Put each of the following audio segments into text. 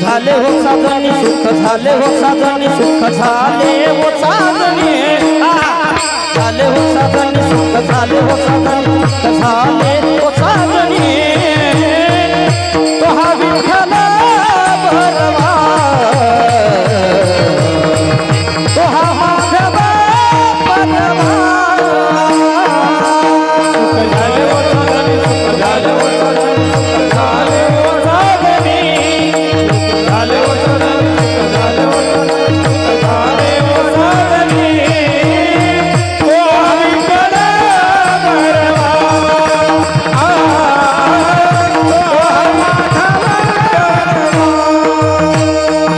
झाले हो साधनी सुख झाले हो साधनी सुख झाले हो साधनी झाले हो साधनी सुख झाले हो साधनी सुख झाले हो साधनी तो हा विठ्ठल भरवा तो हा माधव परवा सुख झाले हो साधनी सुख झाले हो साधनी सुख झाले हो साधनी झाले हो साधनी सुख झाले हो साधनी सुख झाले हो साधनी तो हा विठ्ठल भरवा तो हा माधव परवा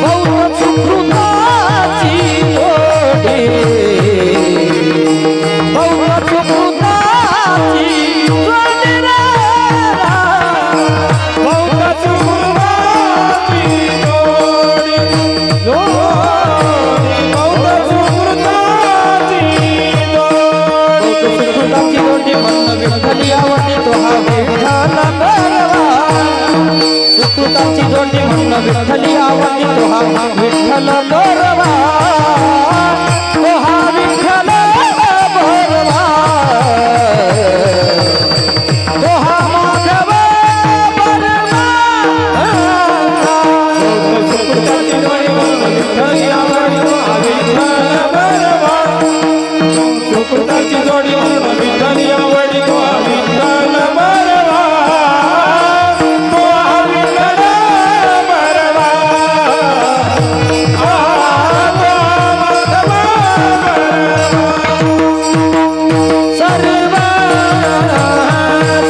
बहुत सुकृताची जोडी बहुत सुकृताची जोडी रे बहुत सुकृताची जोडी बहुत सुकृताची जोडी मन विठ्ठली आवडते तो हा विठ्ठल भरवा सुकृताची जोडी मन विठ्ठली आवडते तो हा विठ्ठल भरवा तो हा विठ्ठल भरवा तो हा माधव भरवा सुकृताची जोडी मन विठ्ठली आवडते तो हा विठ्ठल भरवा सुकृताची जोडी मन विठ्ठली आवडते तो हा विठ्ठल भरवा तो हा विठ्ठल भरवा सर्व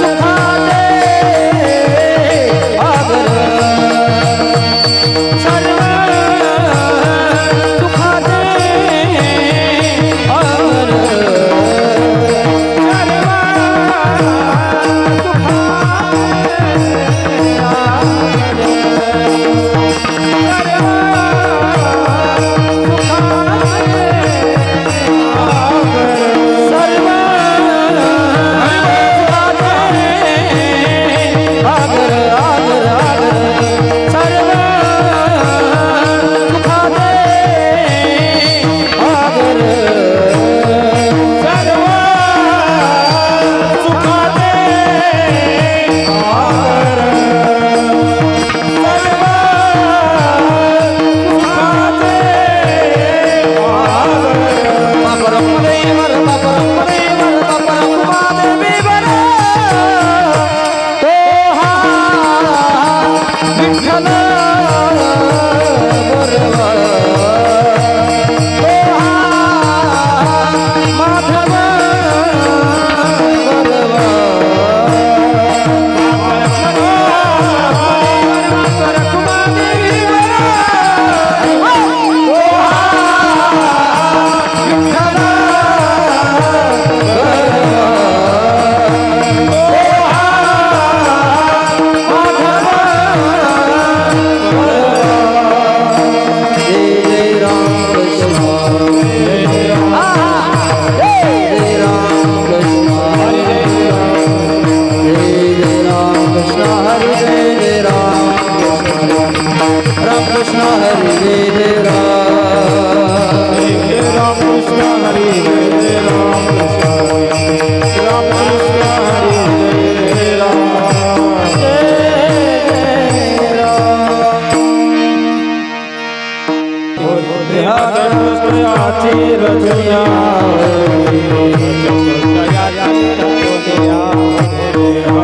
सुखाचे आगर सर्व सुखाचे आगर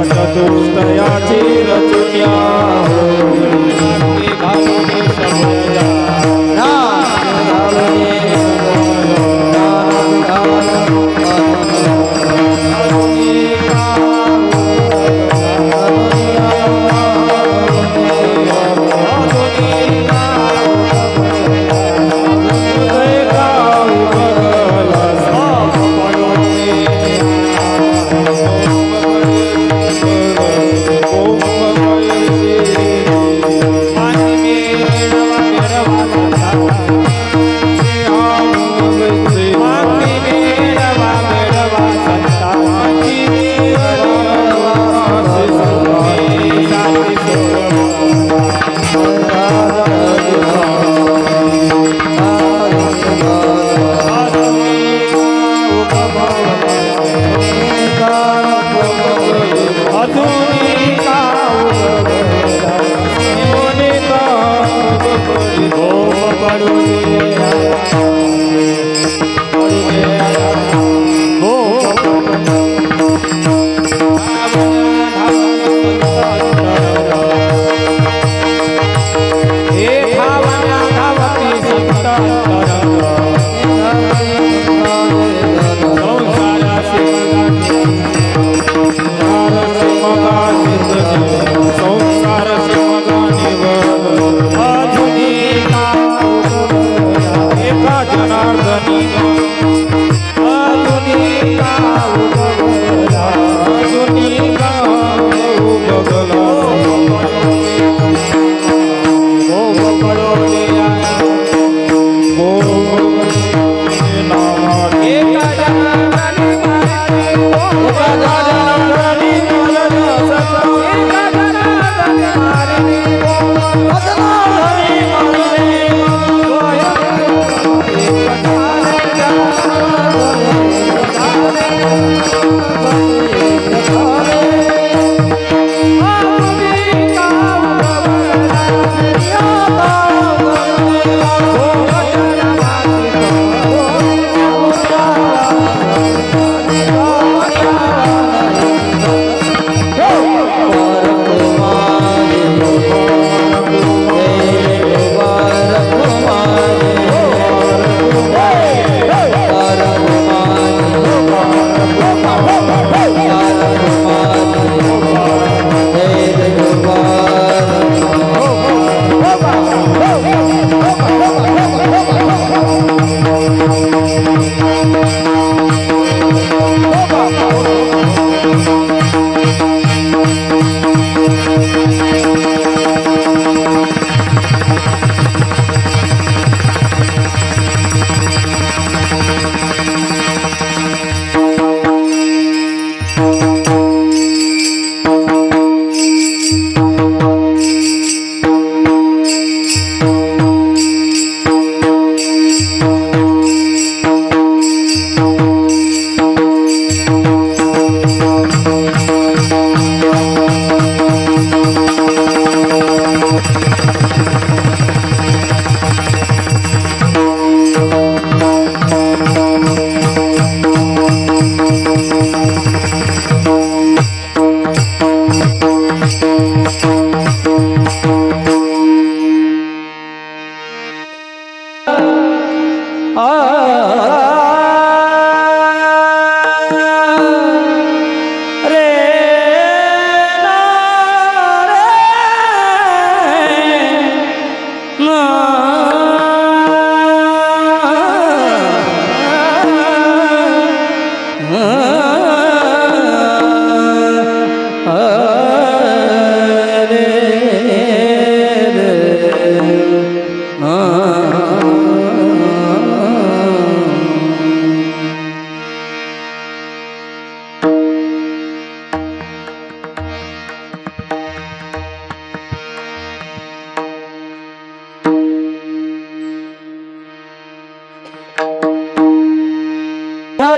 चतुष्टयाची रचुन्या ओम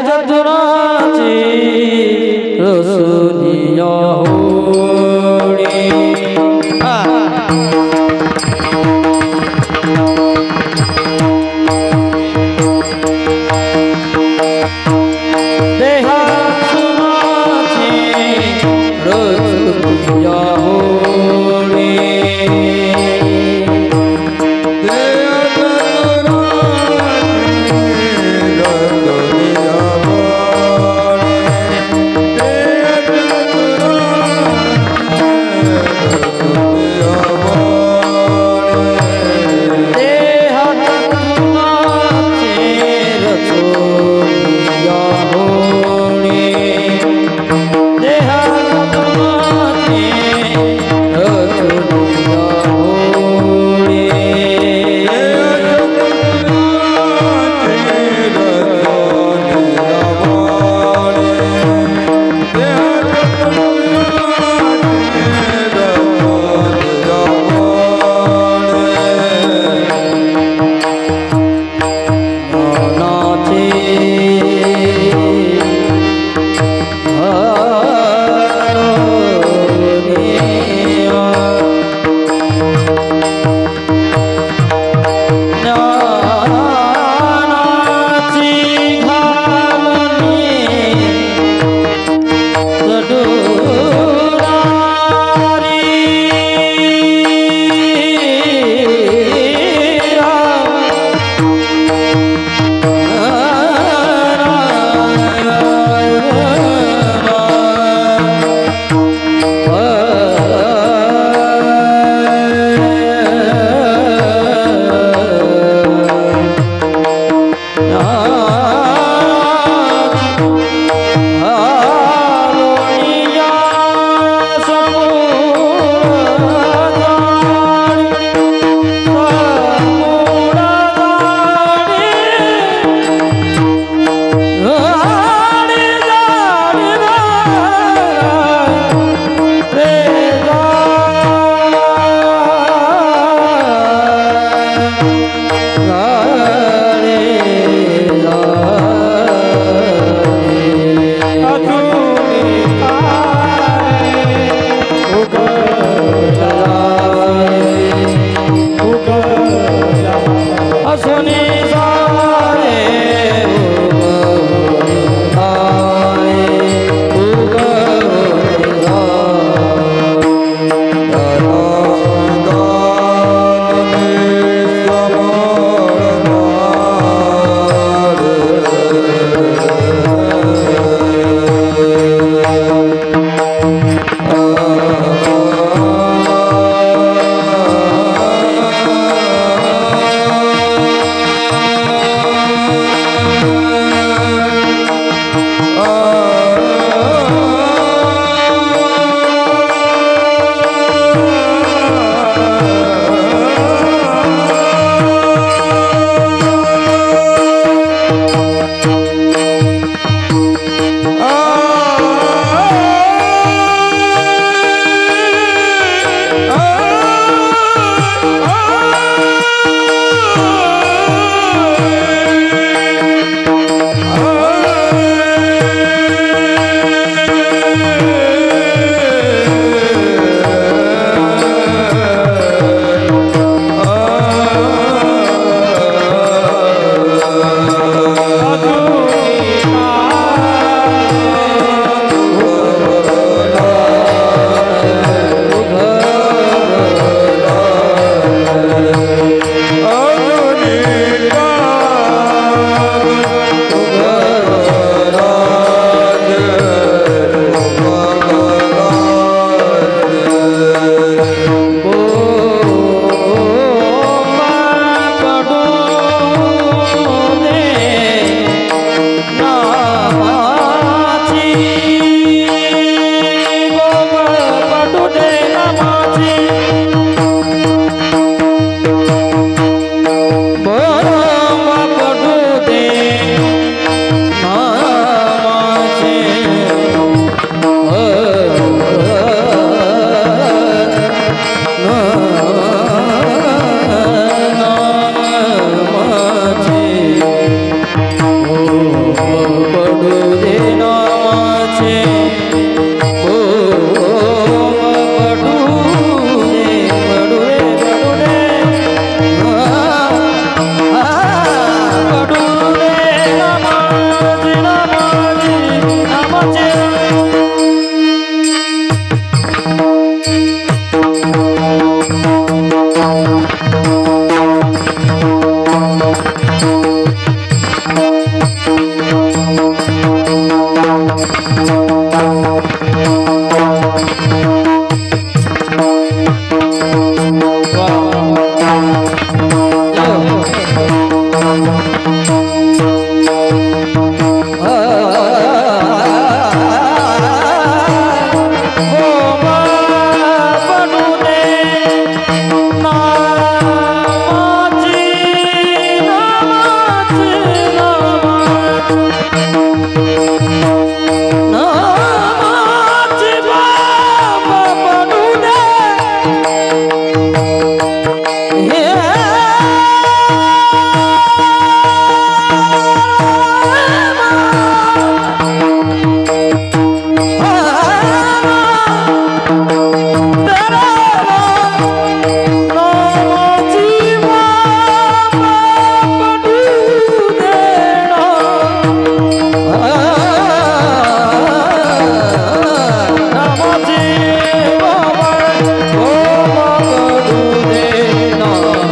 जतुराची रसनिया होळी देहा सुनाची रसनिया होळी Thank you.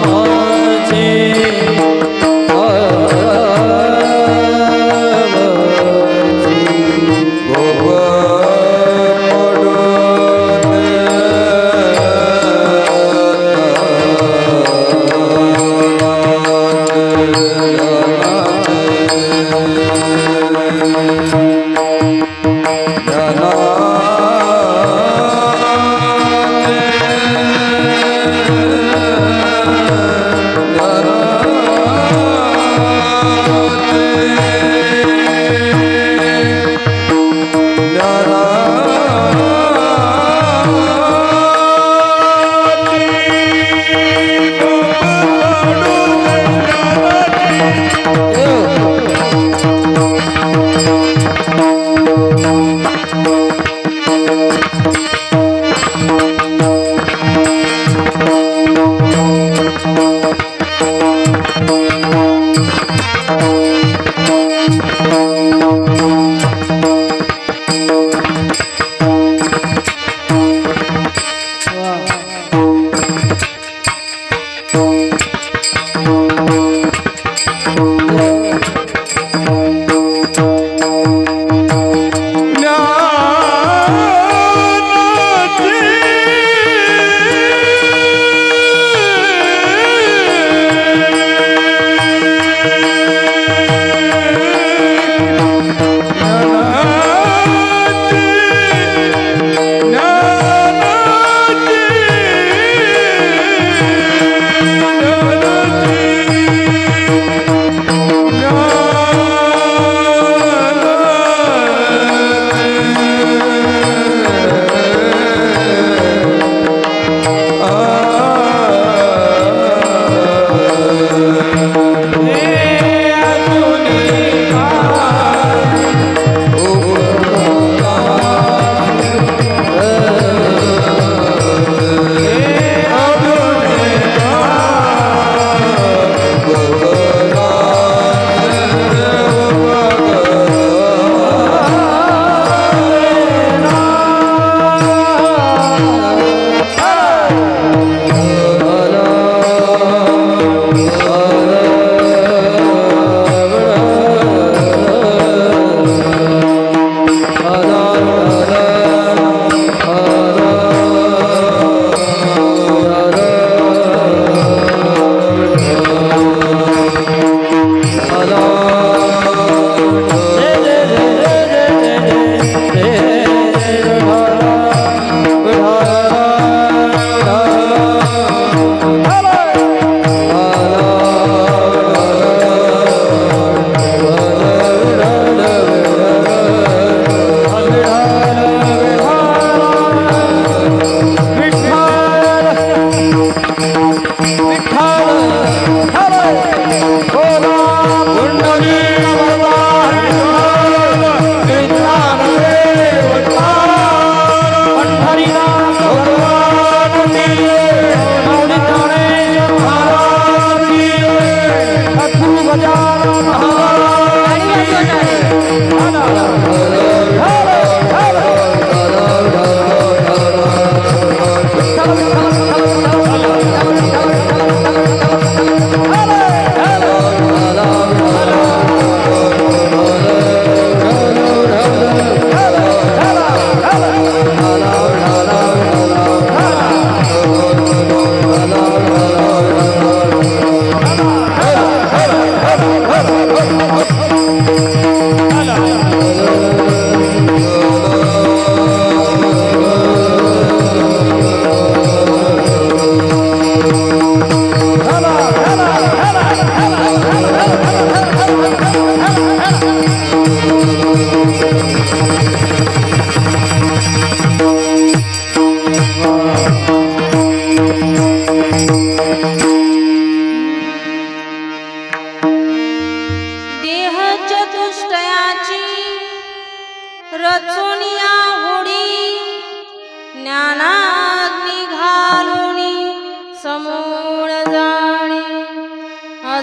Oh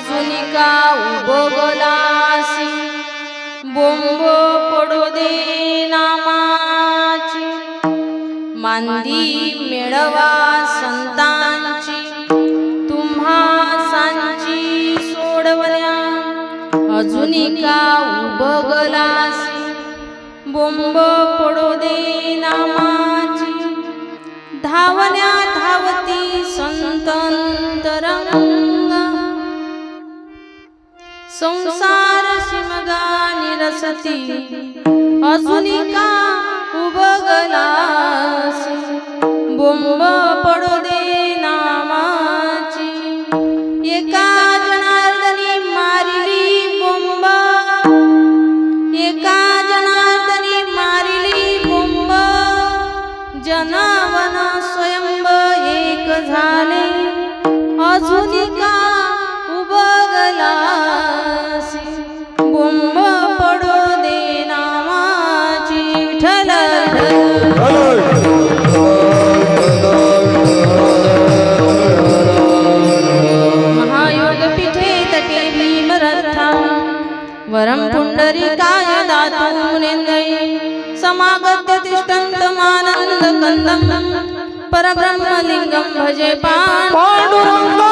अजुनिका उबगलासी बोंब पडू दे नामाची मांदी मिळवा संतांची तुम्हा सांची सोडवल्या अजुनिका उबगलासी बोंब पडू दे नामाची धावण्या धावती संतंतरंगा संसार शिमगा निरसती अजुनिका उबगलासी बोंब पडू दे नामाची एका जनार्दनी मारिली बोंब एका जनार्दनी मारिली बोंब जनावन स्वयंब एक झाले अजुनिका उबगलासी बोंब पडू दे नामाची विठ्ठल महायोग पीठे तटे भीमरथा वरम पुंडरीकाय दातु मुनेन्द्रये समागत्य तिष्ठन्तमानन्द कन्दं परब्रह्मलिङ्गं भजे पाण्डुरङ्गा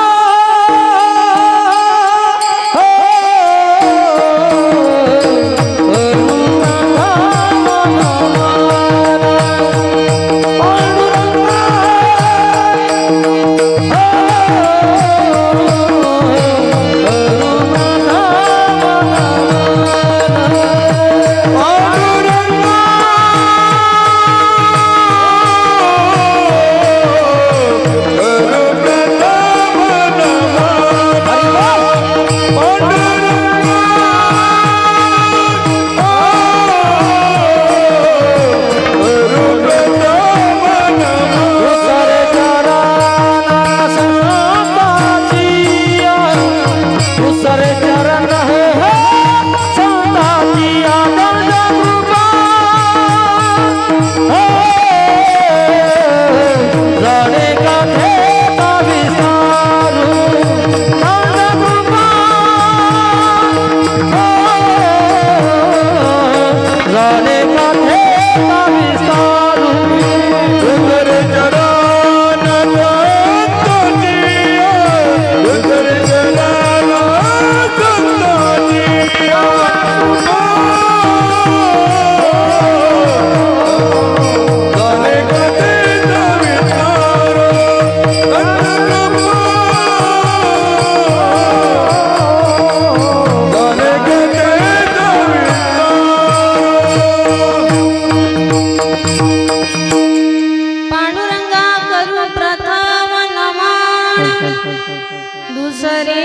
दुसरे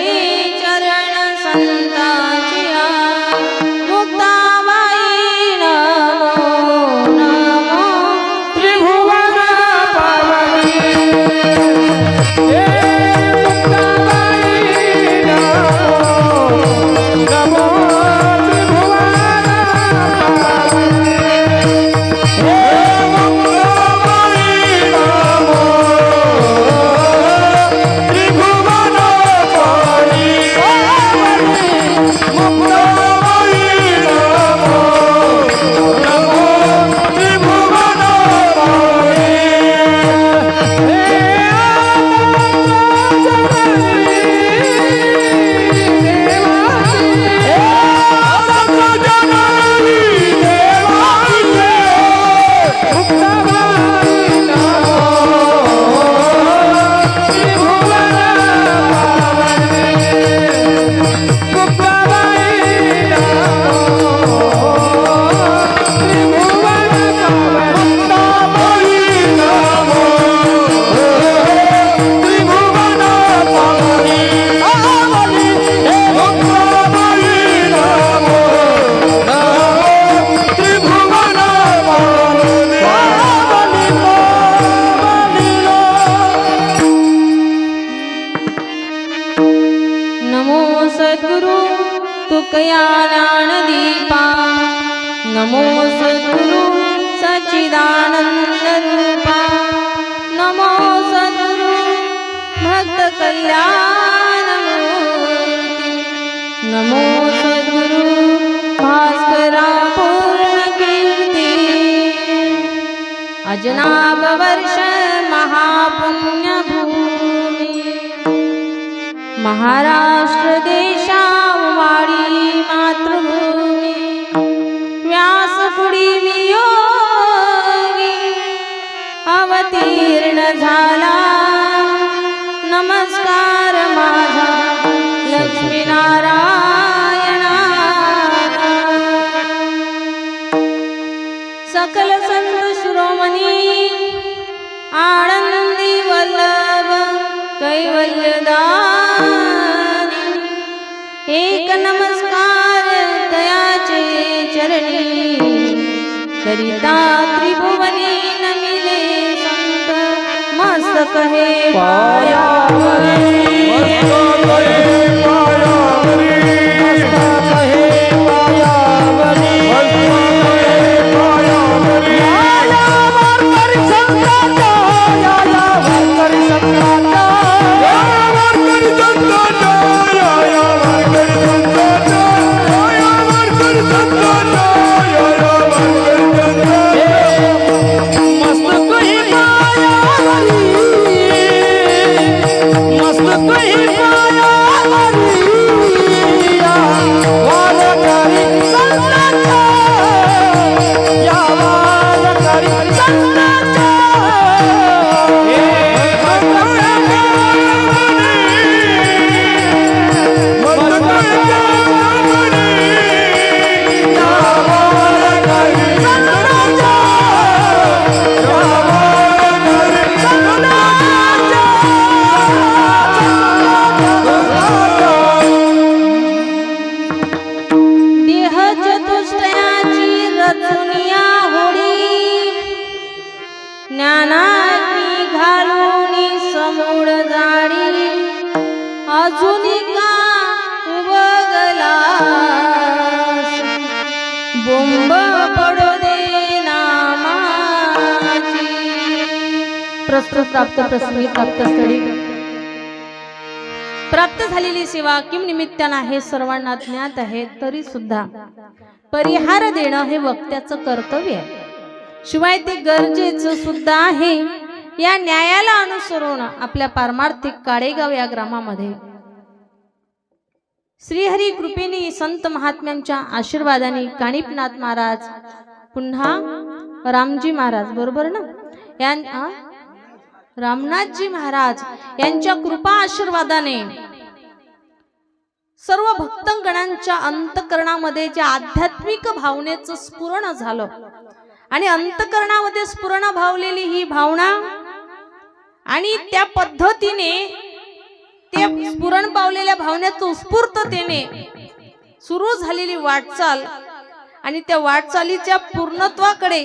चरण संताचिया मुक्ताबाई नमो नमो त्रिभुवन पावनी हे मुक्ताबाई नमो त्रिभुवन पावनी हे मुक्ताबाई नमो तुकया ज्ञानदीपा नमो सद्गुरु सच्चिदानंद रूपा नमो सद्गुरु भक्त कल्याण मूर्ति जनाबवर्ष महापुण्यभूमी महाराष्ट्र देशावाडी मातृभूमी व्यासपुढी वियोगी अवतीर्ण झाला नमस्कार माझा लक्ष्मीनारायणा सकल संत शिरोमणी आनंदी वल्लभ कैवल्यदानी एक नमस्कार दयाचे चरणी करिता त्रिभुवनी नमिले संत मस्तक हे पायावरी ज्ञानाग्नी घालूनी समूळ जाडी अजूनी का उबगला बोंब पडो दे नामाची प्रस्तुत प्राप्त प्रसंगी प्राप्तस्थळी प्राप्त झालेली सेवा किम निमित्तानं आहे सर्वांना ज्ञात आहे, तरी सुद्धा परिहार देणं हे वक्त्याचं कर्तव्य आहे. शिवाय ते गरजेचं सुद्धा आहे. या न्यायाला अनुसरून आपल्या पारमार्थिक काळेगाव या ग्रामामध्ये श्रीहरी कृपेने संत महात्म्यांच्या आशीर्वादाने कानिपनाथ महाराज पुन्हा रामजी महाराज बरोबर ना रामनाथजी महाराज यांच्या कृपा आशीर्वादाने सर्व भक्तगणांच्या अंतकरणामध्ये जे आध्यात्मिक भावनेचं स्फुरण झालं आणि अंतकरणामध्ये स्फुरण भावलेली ही भावना आणि त्या पद्धतीने त्या स्फुरण पावलेल्या भावनेचं उत्स्फूर्ततेने सुरू झालेली वाटचाल आणि त्या वाटचालीच्या पूर्णत्वाकडे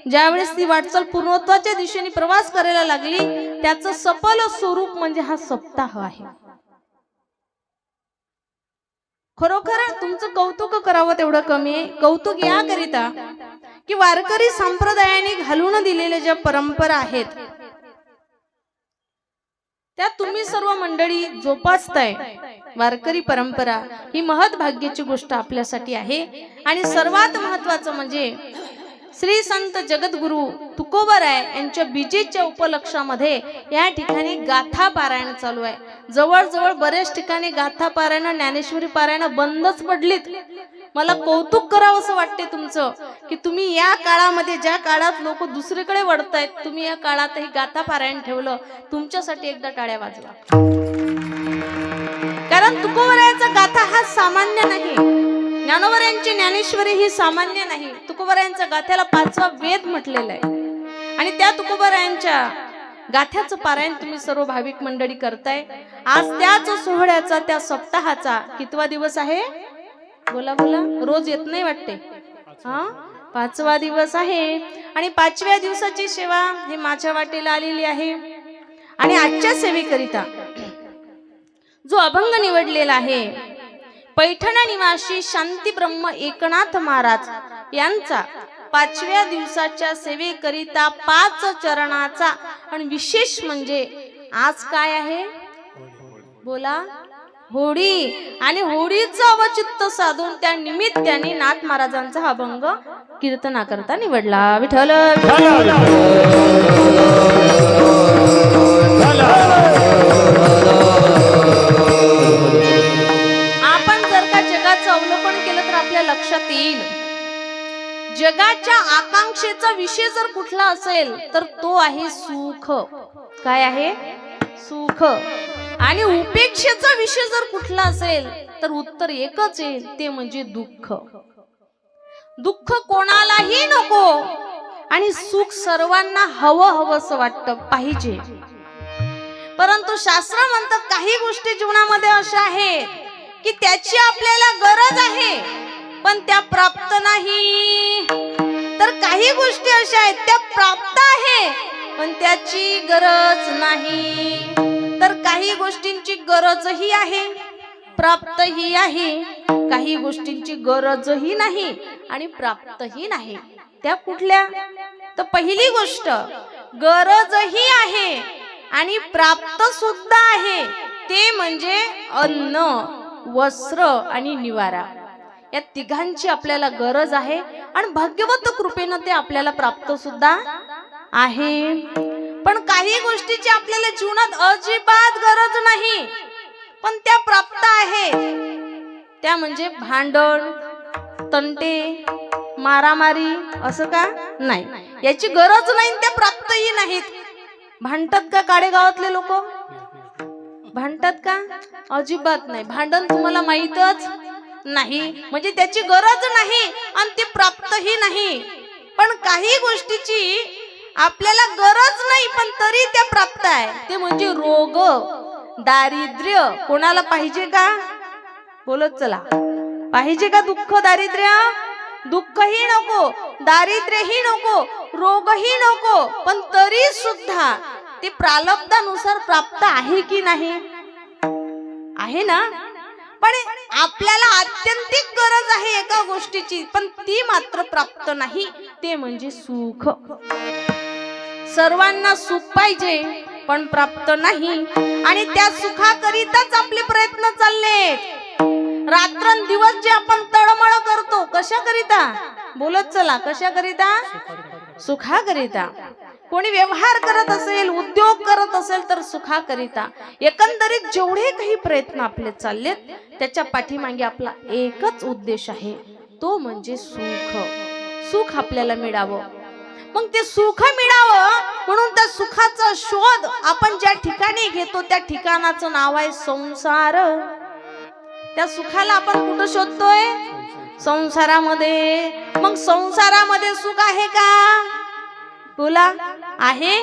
ज्यावेळेस ती वाटचाल पूर्णत्वाच्या दिशेने प्रवास करायला लागली, त्याचं सफल स्वरूप म्हणजे हा सप्ताह आहे. खरोखर तुमचं कौतुक करावं तेवढं कमी आहे. कौतुक याकरिता की वारकरी संप्रदायाने घालून दिलेल्या ज्या परंपरा आहेत त्या तुम्ही सर्व मंडळी जोपासताय. वारकरी परंपरा ही महत् भाग्याची गोष्ट आपल्यासाठी आहे. आणि सर्वात महत्वाचं म्हणजे श्री संत जगद्गुरु तुकोबराय यांच्या बीजेच्या उपलक्षामध्ये या ठिकाणी गाथा पारायण चालू आहे. जवळजवळ बरेच ठिकाणी गाथा पारायण ज्ञानेश्वरी पारायण बंदच पडलीत. मला कौतुक करावं असं वाटते तुमचं की तुम्ही या काळामध्ये ज्या काळात लोक दुसरीकडे वळतायत, तुम्ही या काळातही गाथा पारायण ठेवलं. तुमच्यासाठी एकदा टाळ्या वाजवा. कारण तुकोबरायाचा गाथा हा सामान्य नाही. ज्ञानोबरायांची ज्ञानेश्वरी ही सामान्य नाही. तुकोबरायांचा गाथ्याला 5वा वेद म्हटलेला आहे. आणि त्या तुकोबरायांच्या गाथ्याचं पारायण तुम्ही सर्व भाविक मंडळी करताय. आज त्याच सोहळ्याचा त्या सप्ताहाचा कितवा दिवस आहे? बोला बोला. रोज येत नाही वाटते. 5वा दिवस आहे. आणि 5व्या दिवसाची सेवा हे माझ्या वाटेला आलेली आहे. आणि आजच्या सेवेकरिता जो अभंग निवडलेला आहे पैठण निवासी शांती ब्रह्म एकनाथ महाराज यांचा 5व्या दिवसाच्या सेवेकरिता 5 चरणाचा. आणि विशेष म्हणजे आज काय आहे? बोला. होडी आणि होडीचं अवचित्त साधून त्या निमित्ताने नाथ महाराजांचा हा अभंग कीर्तनाकरता निवडला. विठ्ठल आपण जर का जगाचं अवलोकन केलं तर आपल्या लक्षात येईल, जगाच्या आकांक्षेचा विषय जर कुठला असेल तर तो आहे सुख. काय आहे? सुख. आणि उपेक्षेचा विषय जर कुठला असेल तर उत्तर एकच येईल, ते म्हणजे दुःख. दुःख कोणालाही नको आणि सुख सर्वांना हवंसं वाटतं, पाहिजे. परंतु शास्त्र म्हणतं काही गोष्टी जीवनामध्ये अशा आहेत की त्याची आपल्याला गरज आहे पण त्या प्राप्त नाही, तर काही गोष्टी अशा आहेत त्या प्राप्त आहे पण त्याची गरज नाही, तर काही गोष्टींची गरजही आहे, प्राप्तही आहे, काही गोष्टींची गरजही नाही आणि प्राप्तही नाही. त्या कुठल्या? तर पहिली गोष्ट गरजही आहे आणि प्राप्त सुद्धा आहे, ते म्हणजे अन्न, वस्त्र आणि निवारा. या तिघांची आपल्याला गरज आहे आणि भाग्यवत कृपेनं ते आपल्याला प्राप्त सुद्धा आहे. पण काही गोष्टीची आपल्याला जीवनात अजिबात गरज नाही पण त्या प्राप्त आहेत, त्या म्हणजे भांडण, तंटे, मारामारी. असं का? नाही, याची गरज नाही, त्या प्राप्तही नाहीत. भांडतात का काडे गावातले लोक? भांडतात का? अजिबात नाही. भांडण तुम्हाला माहीतच नाही, म्हणजे त्याची गरज नाही आणि ती प्राप्तही नाही. पण काही गोष्टीची आपल्याला गरज नाही पण तरी त्या प्राप्त आहे, ते म्हणजे रोग, दारिद्र्य. कोणाला पाहिजे का? बोलत चला, पाहिजे का दुःख, दारिद्र्य? दुःखही नको, दारिद्र्यही नको, रोगही नको, पण तरी सुद्धा ते प्रारब्धानुसार प्राप्त आहे की नाही? आहे ना. पण आपल्याला आत्यंतिक गरज आहे एका गोष्टीची पण ती मात्र प्राप्त नाही, ते म्हणजे सुख. सर्वांना सुख पाहिजे पण प्राप्त नाही आणि त्या सुखाकरिताच आपले प्रयत्न चालले. रात्रंदिवस जे आपण तळमळ करतो, कशाकरिता? बोलत चला, कशाकरिता? सुखाकरिता. कोणी व्यवहार करत असेल, उद्योग करत असेल तर सुखाकरिता. एकंदरीत जेवढे काही प्रयत्न आपले चाललेत त्याच्या पाठीमागे आपला एकच उद्देश आहे, तो म्हणजे सुख. सुख आपल्याला मिळावं. मग ते सुख मिळावं म्हणून त्या सुखाचा शोध आपण ज्या ठिकाणी घेतो त्या ठिकाणाचं नाव आहे संसार. त्या सुखाला आपण कुठं शोधतोय? संसारामध्ये. मग संसारामध्ये सुख आहे का? बोला, आहे?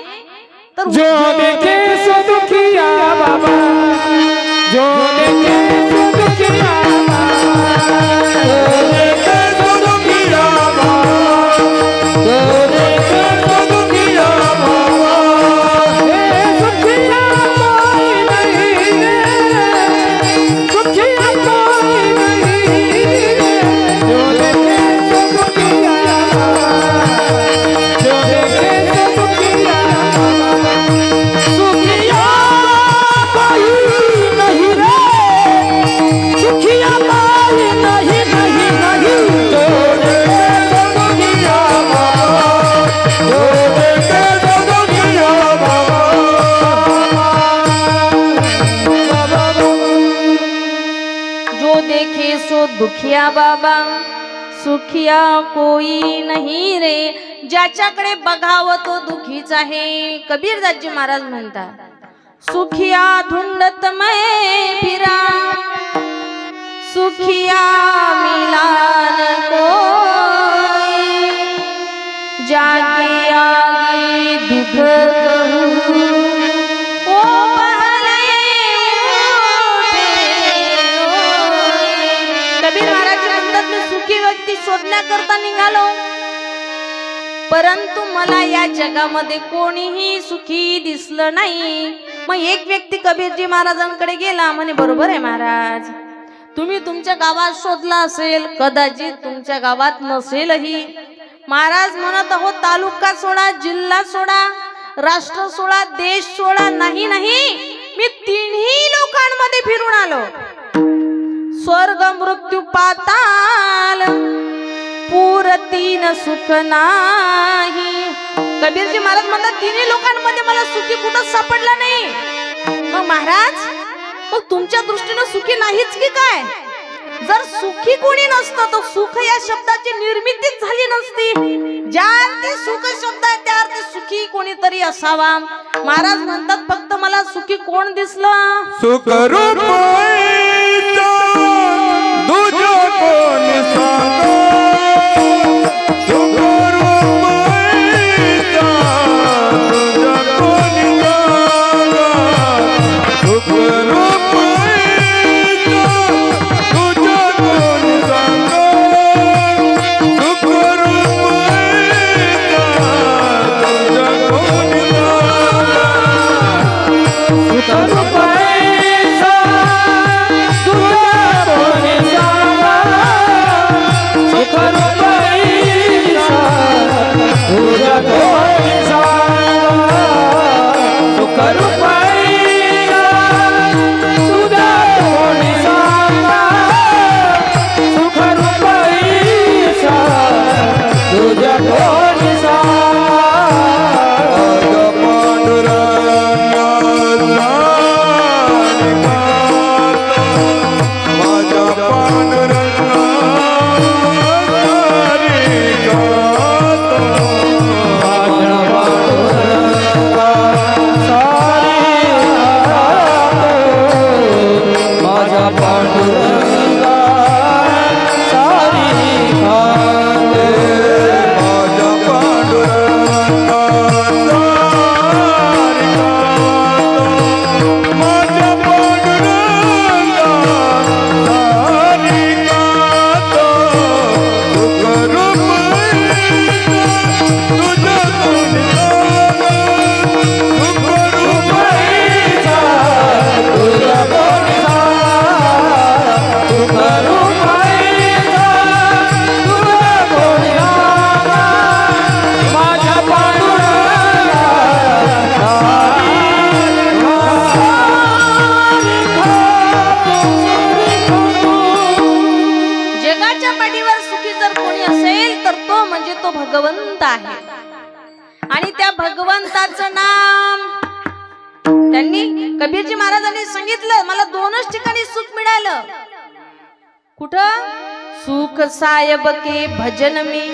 तर जो देखे सो दुखिया बाबा, जो देखे सो दुखिया बाबा, जो देखे सो दुखिया बाबा, जो देखे सो दुखिया बाबा, हे सुखिया कोई नहीं है, सुखिया कोई नहीं है, जो देखे सो दुखिया बाबा, जो देखे सो दुखिया बाबा, सुखिया कोई नहीं रे, सुखिया कोई नहीं नहीं नहीं, जो देखे सो दुखिया बाबा, जो देखे सो दुखिया बाबा, जो देखे सो दुखिया बाबा, सुखिया कोई नाही रे. ज्याच्याकडे बघावं तो दुखीच आहे. कबीरदासजी महाराज म्हणतात, सुखिया धुंडत मैं फिरा, सुखिया मिलान कोई, जागे आगे दुख कहूं, ओ पहले उठे रोई. कबीर महाराज म्हणतात, मी सुखी व्यक्ती शोधण्याकरता निघालो परंतु मला या जगामध्ये कोणीही सुखी दिसलं नाही. मग एक व्यक्ती कबीरजी महाराजांकडे गेला, म्हणे बरोबर आहे महाराज, तुम्ही तुमच्या गावात शोधला असेल, कदाचित तुमच्या गावात नसेलही. महाराज म्हणत आहो, तालुका सोडा, जिल्हा सोडा, राष्ट्र सोडा, देश सोडा, नाही नाही, मी तिन्ही लोकांमध्ये फिरून आलो स्वर्ग मृत्यू पाताल पुरतीन सुख नाही. कबीरजी महाराज म्हणतात तिन्ही लोकांमध्ये मला सुखी कुठंच सापडला नाही. मग महाराज, मग तुमच्या दृष्टीनं सुखी नाहीच की काय? जर सुखी कोणी नसतं तर सुख या शब्दाची निर्मितीच झाली नसती. ज्या अर्थी सुख शब्द आहे त्या अर्थी सुखी कोणीतरी असावा. महाराज म्हणतात फक्त मला सुखी कोण दिसलं? सुख रूप दुजा कोण सांगा. सुख रूप दुजा कोण सांगा. सुख रूप दुजा कोण सांगा. सुख रूप दुजा कोण सांगा. सुख रूप भगवंत आहे. आणि त्या भगवंताचं नाम त्यांनी कबीरजी महाराजांनी सांगितलं, मला दोनच ठिकाणी सुख मिळालं. कुठं? सुख साहेब के भजन में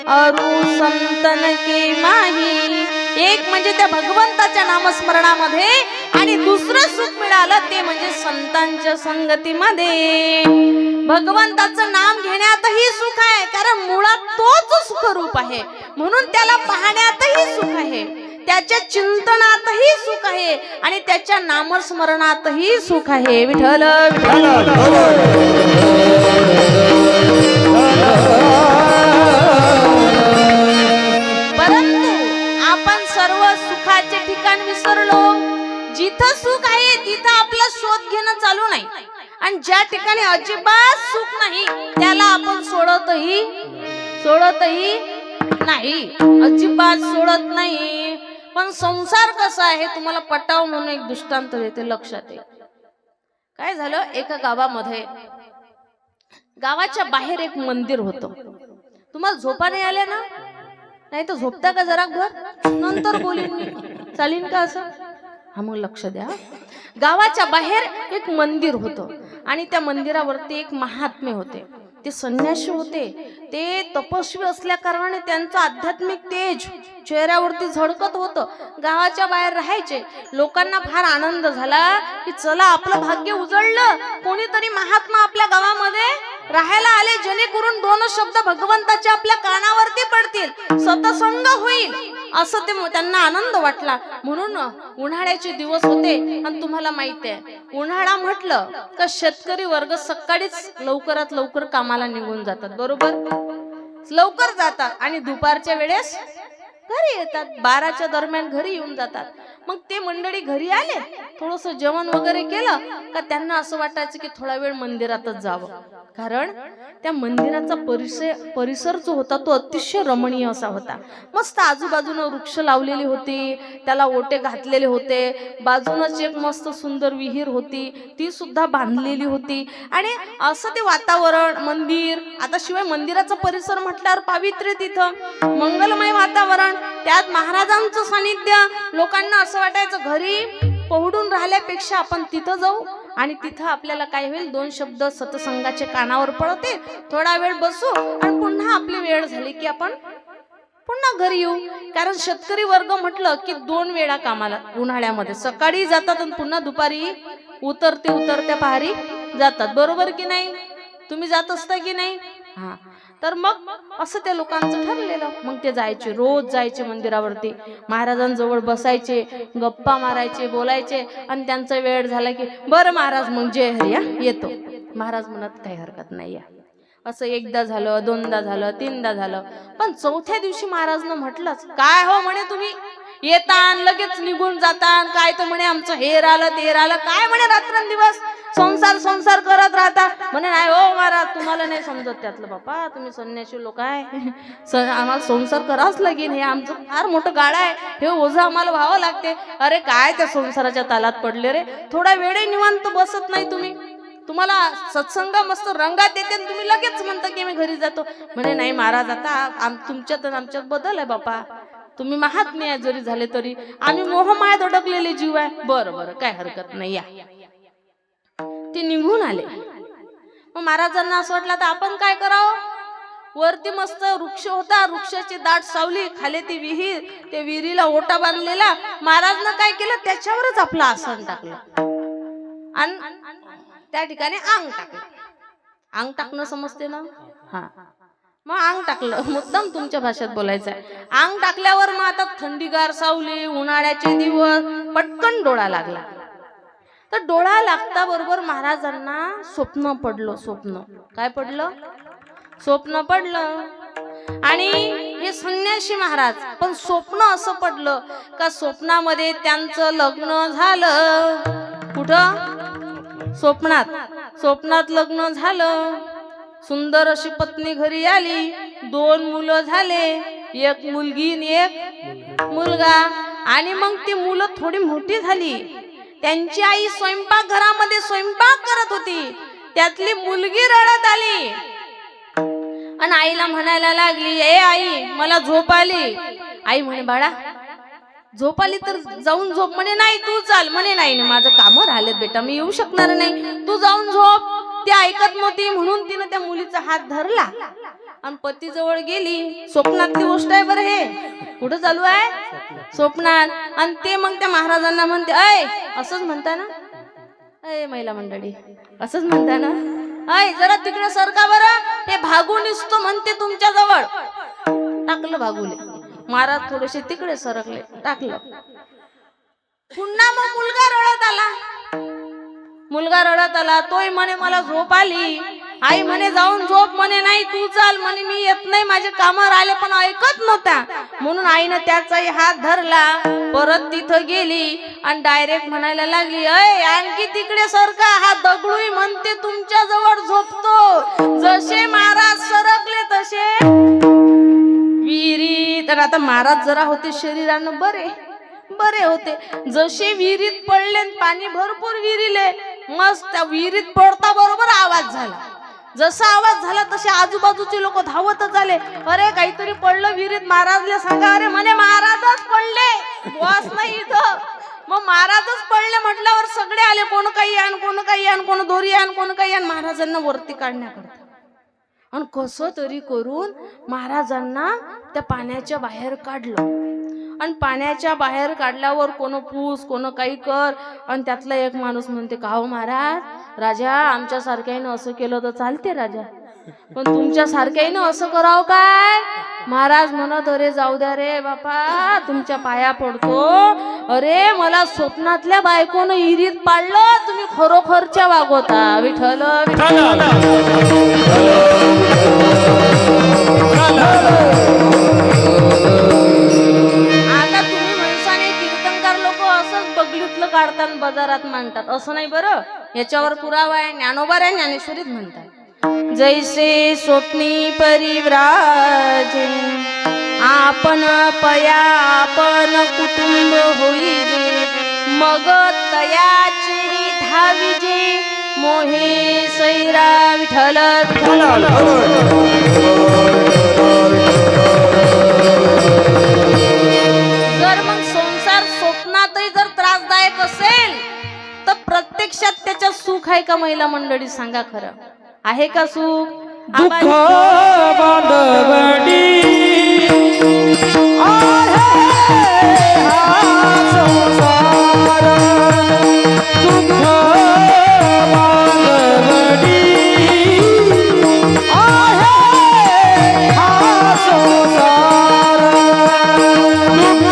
अरु संतन के माही. एक म्हणजे त्या भगवंताच्या नामस्मरणामध्ये, आणि दुसरं सुख मिळालं ते म्हणजे संतांच्या संगतीमध्ये. भगवंताचं नाम घेण्यातही सुख आहे, कारण मुळात तोच सुखरूप आहे. म्हणून त्याला पाहण्यातही सुख आहे, त्याच्या चिंतनातही सुख आहे, आणि त्याच्या नामस्मरणातही सुख आहे. विठ्ठल परंतु आपण सर्व सुखाचे ठिकाण विसरलो. जिथं सुख आहे तिथं आपला शोध घेणं चालू नाही, आणि ज्या ठिकाणी अजिबात सुख नाही त्याला आपण सोडतही नाही, अजिबात सोडत नाही. पण संसार कसा आहे तुम्हाला पटाव म्हणून एक दृष्टांत देते, लक्षात येईल. काय झालं, एका गावामध्ये, गावाच्या बाहेर एक मंदिर होतं. तुम्हाला झोपा नाही आल्या ना? नाही तर झोपता का जरा घर, नंतर बोलीन मी, चालीन का असं? हा मग लक्ष द्या. गावाच्या बाहेर एक मंदिर होतं, आणि त्या मंदिरावरती एक महात्मे होते. ते संन्यासी होते. ते तपस्वी असल्या कारणाने त्यांचं आध्यात्मिक तेज चेहऱ्यावरती झळकत होतं. गावाच्या बाहेर राहायचे. लोकांना फार आनंद झाला की चला आपलं भाग्य उजळलं, कोणीतरी महात्मा आपल्या गावामध्ये राहायला आले, जेणेकरून दोन शब्द भगवंताचे आपल्या कानावरती पडतील, सतसंग होईल, असं ते त्यांना आनंद वाटला. म्हणून उन्हाळ्याचे दिवस होते, आणि तुम्हाला माहिती आहे उन्हाळा म्हटलं का शेतकरी वर्ग सकाळीच लवकरात लवकर कामाला निघून जातात, बरोबर? लवकर जातात आणि दुपारच्या वेळेस घरी येतात, 12च्या दरम्यान घरी येऊन जातात. मग ते मंडळी घरी आले, थोडस जेवण वगैरे केलं का त्यांना असं वाटायचं की थोडा वेळ मंदिरातच जावं, कारण त्या मंदिराचा परिसर जो होता तो अतिशय रमणीय असा होता. मस्त आजूबाजूनं वृक्ष लावलेली होती, त्याला ओटे घातलेले होते, बाजूनच एक मस्त सुंदर विहीर होती, ती सुद्धा बांधलेली होती. आणि असं ते वातावरण, मंदिर, आता शिवाय मंदिराचा परिसर म्हटल्यावर पावित्र्य, तिथं मंगलमय वातावरण, त्यात महाराजांचं सानिध्य. लोकांना असं वाटायचं घरी पहुडून राहिल्यापेक्षा आपण तिथं जाऊ आणि तिथं आपल्याला काय होईल, 2 शब्द सत्संगाचे कानावर पडते, थोडा वेळ बसू आणि पुन्हा आपली वेळ झाली की आपण पुन्हा घरी येऊ. कारण शेतकरी वर्ग म्हटलं की 2 वेळा कामाला उन्हाळ्यामध्ये, सकाळी जातात आणि पुन्हा दुपारी उतरत्या पहारी जातात, बरोबर की नाही? तुम्ही जात असता की नाही? हा, तर मग असं त्या लोकांचं ठरलेलं. मग ते जायचे, रोज जायचे मंदिरावरती, महाराजांजवळ बसायचे, गप्पा मारायचे, बोलायचे. आणि त्यांचा वेळ झाला की बरं महाराज मग जय हरी, येतो. महाराज म्हणत काही हरकत नाही या. असं एकदा झालं, 2दा झालं, 3दा झालं, पण 4थ्या दिवशी महाराजनं म्हटलंच, काय हो म्हणे तुम्ही येतान लगेच निघून जातान, काय तर म्हणे आमचं हे राहिलं ते राहिलं, काय म्हणे रात्रंदिवस संसार करत राहता. म्हणे नाही हो महाराज, तुम्हाला नाही समजत त्यातलं बापा, तुम्ही संन्यासी लोक आहे, आम्हाला संसार करावाच लागेल, हे आमचं फार मोठं गाडा आहे, हे ओझं आम्हाला व्हावं लागते. अरे काय त्या संसाराच्या तालात पडले रे, थोडा वेळ निवांत बसत नाही तुम्ही, तुम्हाला सत्संग मस्त रंगात येते, तुम्ही लगेच म्हणता की मी घरी जातो. म्हणे नाही महाराज, आता तुमच्यात आणि आमच्यात बदल आहे बापा, तुम्ही महात्म्य जरी झाले तरी आम्ही मोहमायात अडकलेले जीव आहे. बरं काय हरकत नाही या. ते निघून आले. मग महाराजांना असं वाटलं तर आपण काय करावं, वरती मस्त वृक्ष होता, वृक्षाची दाट सावली, खाली ती विहीर, त्या विहिरीला ओटा बांधलेला. महाराजनं काय केलं, त्याच्यावरच आपलं आसन टाकलं आणि त्या ठिकाणी अंग टाकलं. अंग टाकणं समजते ना? हा, मग अंग टाकलं, मुद्दाम तुमच्या भाषेत बोलायचं आहे. अंग टाकल्यावर मग आता थंडीगार सावली, उन्हाळ्याचे दिवस, पटकन डोळा लागला. तर डोळा लागता बरोबर महाराजांना स्वप्न पडलं. काय पडलं? स्वप्न पडलं. आणि हे संन्यासी महाराज, पण स्वप्न असं पडलं का स्वप्नामध्ये त्यांचं लग्न झालं. कुठं? स्वप्नात लग्न झालं. सुंदर अशी पत्नी घरी आली, 2 मुलं झाले, एक मुलगी आणि एक मुलगा. आणि मग ती मुलं थोडी मोठी झाली. त्यांची आई घरामध्ये स्वयंपाक करत होती, त्यातली मुलगी रडत आली आणि आईला म्हणायला लागली, ए आई मला झोप आली. आई म्हणे बाळा झोप आली तर जाऊन झोप. म्हणे नाही तू चाल. म्हणे नाही माझं काम राहिलेत बेटा, मी येऊ शकणार नाही, तू जाऊन झोप. ती ऐकत नव्हती, म्हणून तिनं त्या मुलीचा हात धरला आणि पती जवळ गेली. स्वप्नातली गोष्ट आहे बरं, हे कुठं चालू आहे? स्वप्नात. आणि ते मग त्या महाराजांना म्हणते, अय असंच म्हणता ना, अय महिला मंडळी असंच म्हणता ना, अय जरा तिकडे सरका बरं, हे भागून इसतो म्हणते तुमच्या जवळ. टाकलं भागुले. महाराज थोडेसे तिकडे सरकले, टाकलं. पुन्हा मग मुलगा रडत आला. तोय म्हणे मला झोप आली. आई म्हणे जाऊन झोप. म्हणे नाही तू चाल. म्हणे मी येत नाही, माझे काम राहिले. पण ऐकत नव्हता, म्हणून आईनं त्याचाही हात धरला. परत तिथं गेली आणि डायरेक्ट म्हणायला लागली, अय आणखी तिकडे सरका, हा दगडूही म्हणते तुमच्या जवळ झोपतो. जसे महाराज सरकले तसे विहिरीत. तर आता महाराज जरा होते शरीरानं बरे होते. जसे विहिरीत पडले, पाणी भरपूर विहिरीले, मस्त त्या विहिरीत पडता बरोबर आवाज झाला. जसा आवाज झाला तसे आजूबाजूचे लोक धावतच आले. अरे काहीतरी पडलं विहिरीत, महाराजला सांगा. अरे म्हणे महाराजच पडले, बॉस नाही इथं. मग महाराजच पडले म्हटल्यावर सगळे आले, कोण काही आण, कोण दोरी आण, कोण काही आण, महाराजांना वरती काढण्याकरता. आणि कसं तरी करून महाराजांना त्या पाण्याच्या बाहेर काढलं. आणि पाण्याच्या बाहेर काढल्यावर कोण पूस, कोण काही कर. आणि त्यातला एक माणूस म्हणते, का हो महाराज, राजा आमच्या सारख्यानं असं केलं तर चालते राजा, पण तुमच्या सारख्यानं असं करावं काय? महाराज म्हणत, अरे जाऊ द्या रे बापा, तुमच्या पाया पडतो. अरे मला स्वप्नातल्या बायकोनं इरीत पाडलं, तुम्ही खरोखरच्या वागवता. विठ्ठल म्हणतात बाजारात मांडतात असं नाही बरं. याच्यावर पुरावा आहे, ज्ञानोबा आहे, ज्ञानेश्वरीत म्हणतात. जैसे स्वप्नी परिव्राजे आपण पया आपण कुटुंब होईजे मग तयाची धाविजे मोहे सैरा विठ्ठल विठ्ठल. जर मग संसार स्वप्नातही जर त्रासदायक असेल तर प्रत्यक्षात त्याच्यात सुख आहे का महिला मंडळी सांगा खरं, आहे का सुख? दुःख बांधवडी आहे हा संसार, दुःख बांधवडी आहे हा संसार, दुःख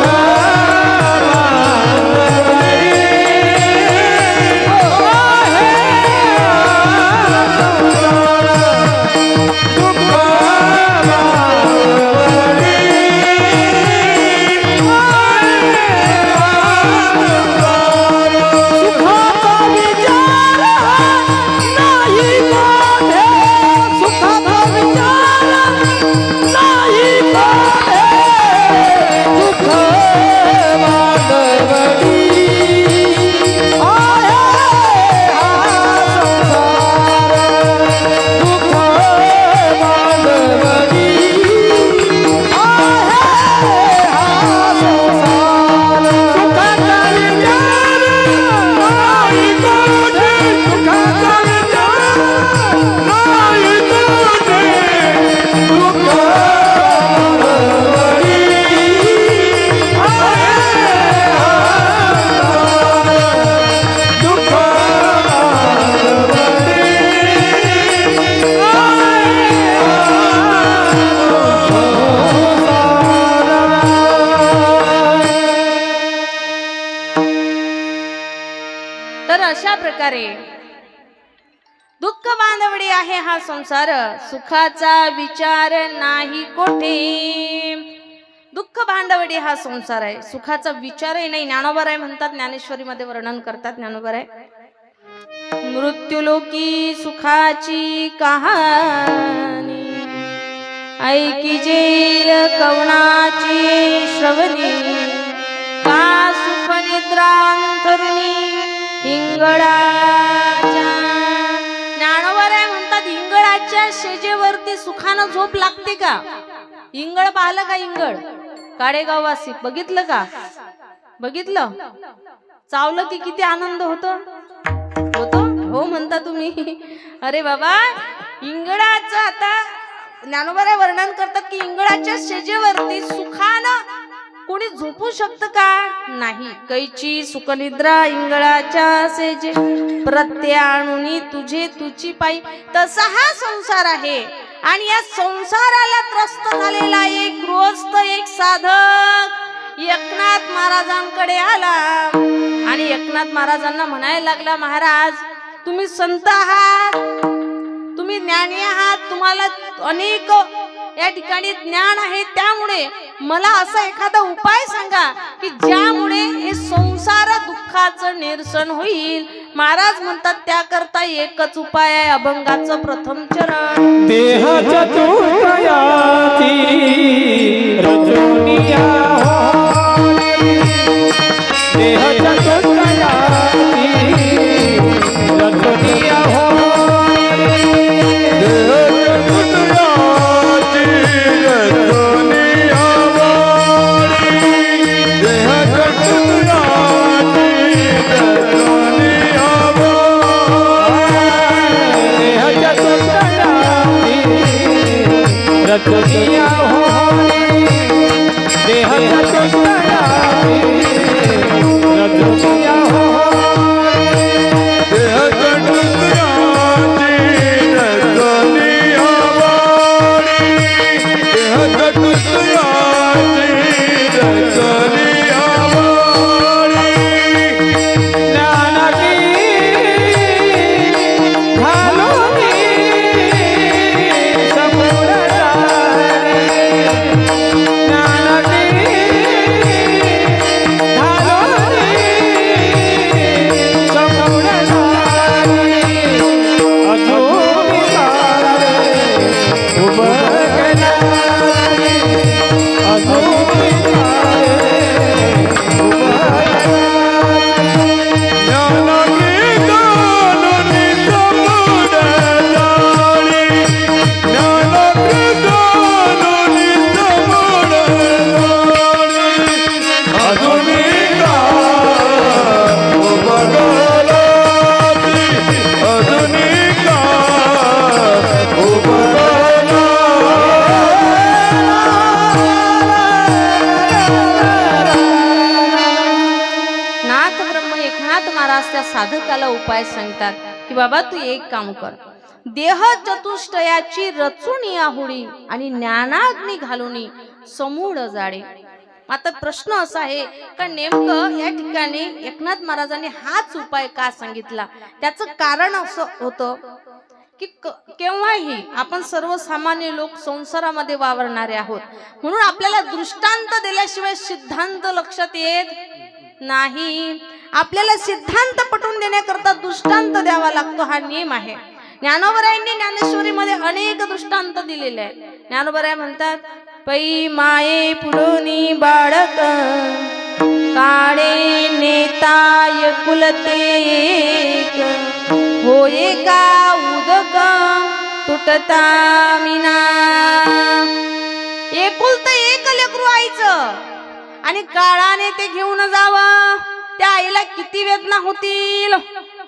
दुःख बांधवडी आहे हा संसार, सुखाचा विचार नाही कोठे. दुःख बांधवडी हा संसार आहे, सुखाचा विचारही नाही. ज्ञानोबा राय म्हणतात, ज्ञानेश्वरी मध्ये वर्णन करतात ज्ञानोबा राय, मृत्यूलोकी सुखाची कहाणी ऐकी जेल कवनाची श्रवणी का सुख निद्रा अंतरुणी इंगळाच्या. ज्ञानोबा राय म्हणतात, इंगळाच्या शेजेवरती सुखानं झोप लागते का? इंगळ पाहिलं का? इंगळ काडेगाव वासी बघितलं का? बघितलं? चावलं की किती आनंद होतो हो म्हणता तुम्ही. अरे बाबा, इंगळाचं आता ज्ञानोबा राय वर्णन करतात की इंगळाच्या शेजेवरती सुखानं कोणी झोपू शकतं का? नाही. कैची सुखनिद्रा इंगळाच्या सेजे प्रत्याणुनी तुझे तुझी पायी. तसा हा संसार आहे आणि या संसाराला त्रस्त झालेला एक गृहस्थ, एक साधक एकनाथ महाराजांकडे आला आणि एकनाथ महाराजांना म्हणायला लागला, महाराज तुम्ही संत आहात, तुम्ही ज्ञानी आहात, तुम्हाला अनेक या ठिकाणी ज्ञान आहे, त्यामुळे मला असा एखादा उपाय सांगा की ज्यामुळे हे संसार दुःखाचं निरसन होईल. महाराज म्हणतात, त्याकरता एकच उपाय आहे, अभंगाचं प्रथम चरण. देह चतुर्थयाची रजोनिया होय, देह चतुर्थयाची रजोनिया होय, देह चतुर्थयाची रजोनिया होय, देह चतुर्थयाची रजोनिया रजोनिया होय, देह चतुर्थयाची रजोनिया होय, देह चतुर्थयाची रजोनिया होय, देह चतुर्थयाची रजोनिया होय. ज्ञानाची घालूनी समुद्राने काय सांगतात की बाबा तू एक काम कर, देह चतुष्टयाची रचून याहुडी आणि ज्ञानाग्नी घालून समूळ जाडे. आता प्रश्न असा आहे का नेमकं या ठिकाणी एकनाथ महाराजांनी हाच उपाय का सांगितला? त्याचं कारण असं होतं की केव्हाही आपण सर्वसामान्य लोक संसारामध्ये वावरणारे आहोत, म्हणून आपल्याला दृष्टांत दिल्याशिवाय सिद्धांत लक्षात येत नाही. आपल्याला सिद्धांत पटवून देण्याकरता दृष्टांत द्यावा लागतो, हा नियम आहे. ज्ञानोबरायांनी ज्ञानेश्वरीमध्ये अनेक दृष्टांत दिलेले आहेत. ज्ञानोबराय म्हणतात, पै माये पुढोनी बाळक काळे नेताय कुलते होये का उदक तुटता मिना. एकुलत एक लेकरू आईचं आणि काळाने ते घेऊन जावं, त्या आईला किती वेदना होतील.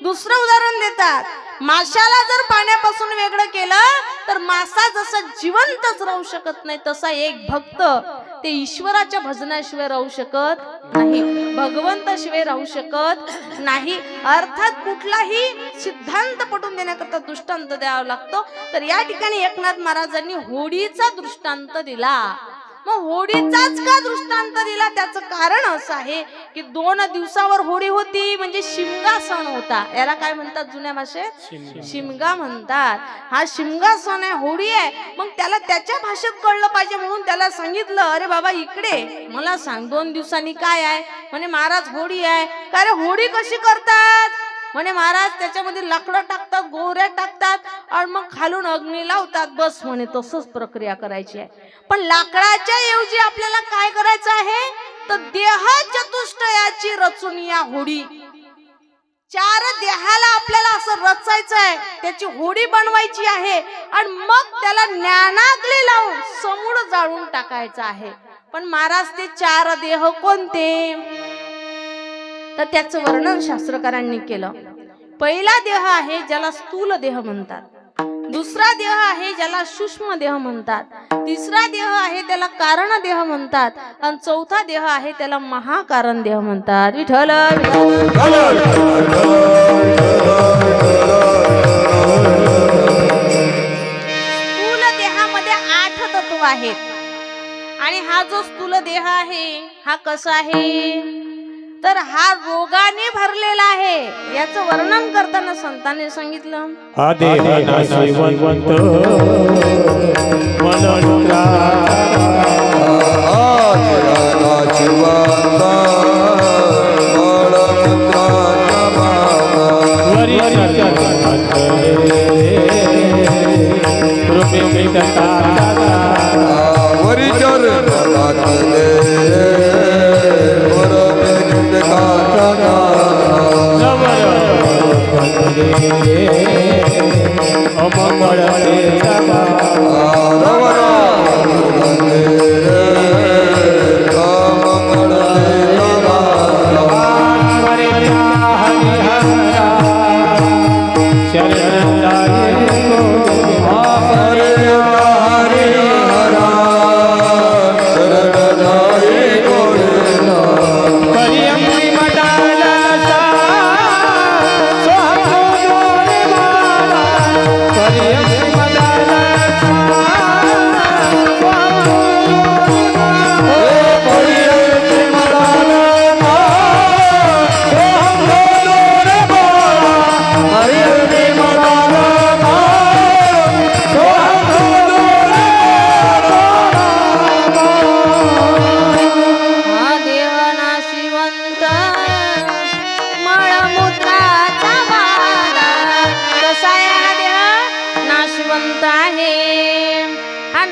दुसरं उदाहरण देतात, माशाला जर पाण्यापासून वेगळं केलं तर मासा जसा जिवंतच राहू शकत नाही, तसा एक भक्त ते ईश्वराच्या भजनाशिवाय राहू शकत नाही, भगवंताशिवाय राहू शकत नाही. अर्थात कुठलाही सिद्धांत पटवून देण्याकरता दृष्टांत द्यावा लागतो. तर या ठिकाणी एकनाथ महाराजांनी होडीचा दृष्टांत दिला. मग होडीचाच का दृष्टांत दिला? त्याचं कारण असं आहे की 2 दिवसावर होडी होती, म्हणजे शिमगा सण होता. याला काय म्हणतात जुन्या भाषेत? शिमगा म्हणतात. हा शिमगा सण आहे, होडी आहे. मग त्याला त्याच्या भाषेत कळलं पाहिजे म्हणून त्याला सांगितलं, अरे बाबा इकडे मला सांग 2 दिवसांनी काय आहे? म्हणे महाराज होडी आहे. का रे होडी कशी करतात? म्हणे महाराज त्याच्यामध्ये लाकडं टाकतात, गोऱ्या टाकतात आणि मग खालून अग्नी लावतात, बस म्हणे तसंच प्रक्रिया करायची आहे. पण लाकडाच्या ऐवजी आपल्याला काय करायचं आहे? तर देह चतुष्टयाची रचून या होडी. 4 देहाला आपल्याला असं रचायचं आहे, त्याची होडी बनवायची आहे आणि मग त्याला ज्ञानाग्नी लावून समूळ जाळून टाकायचं आहे. पण महाराज ते 4 देह कोणते? तर त्याचं वर्णन शास्त्रकारांनी केलं. पहिला देह आहे ज्याला स्थूल देह म्हणतात, दुसरा देह आहे ज्याला सूक्ष्म देह म्हणतात, तिसरा देह आहे त्याला कारण देह म्हणतात आणि चौथा देह आहे त्याला महाकारण देह म्हणतात. विठ्ठल स्थूल देहामध्ये 8 तत्व आहेत आणि हा जो स्थूल देह आहे हा कसा आहे? तर हा रोगाने भरलेला आहे. याचं वर्णन करताना संतांनी सांगितलं,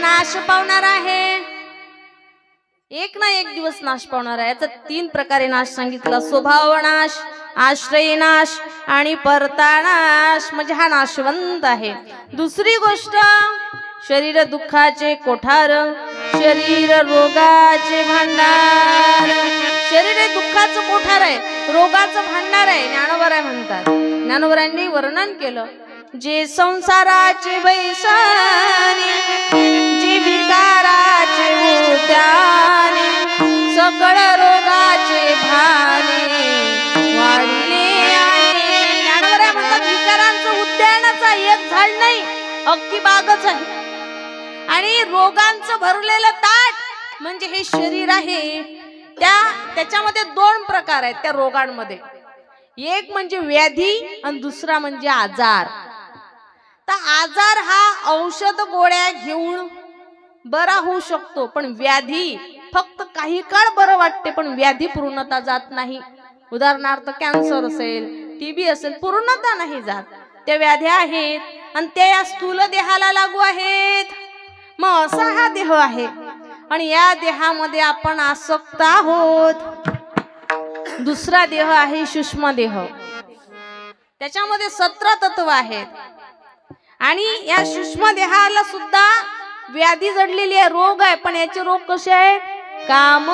नाश पावणार आहे, एक ना एक दिवस नाश पावणार आहे. याचा 3 प्रकारे नाश सांगितला, स्वभाव नाश, आश्रय नाश आणि परतानाश, म्हणजे हा नाशवंत आहे. दुसरी गोष्ट, शरीर दुःखाचे कोठार, शरीर रोगाचे भांडार. शरीर हे दुःखाचं कोठार आहे, रोगाचं भांडार आहे. ज्ञानोबराय म्हणतात, ज्ञानोबरायांनी वर्णन केलं, जे संसाराचे बैसाने, जे विकाराचे उद्याने, सकळ रोगाचे भाने वाढले आहे. ज्ञानोबराय अर्थात विकारांचं उद्यानाचा एक झाड नाही, अख्खी बागच आहे. आणि रोगांचं भरलेलं ताट म्हणजे हे शरीर आहे. त्याच्यामध्ये दोन प्रकार आहेत त्या रोगांमध्ये. एक म्हणजे व्याधी आणि दुसरा म्हणजे आजार. तर आजार हा औषध गोळ्या घेऊन बरा होऊ शकतो, पण व्याधी फक्त काही काळ बरं वाटते, पण व्याधी पूर्णता जात नाही. उदाहरणार्थ कॅन्सर असेल, टीबी असेल, पूर्णता नाही जात. त्या व्याध्या आहेत आणि त्या या स्थूल देहाला लागू आहेत. मग असा हा देह आहे आणि या देहामध्ये आपण आसक्त आहोत. दुसरा देह आहे सूक्ष्म देह. त्याच्यामध्ये 17 तत्व आहेत आणि या सूक्ष्म देहाला सुद्धा व्याधी जडलेली आहे, रोग आहे. पण याचे रोग कसे आहेत? काम,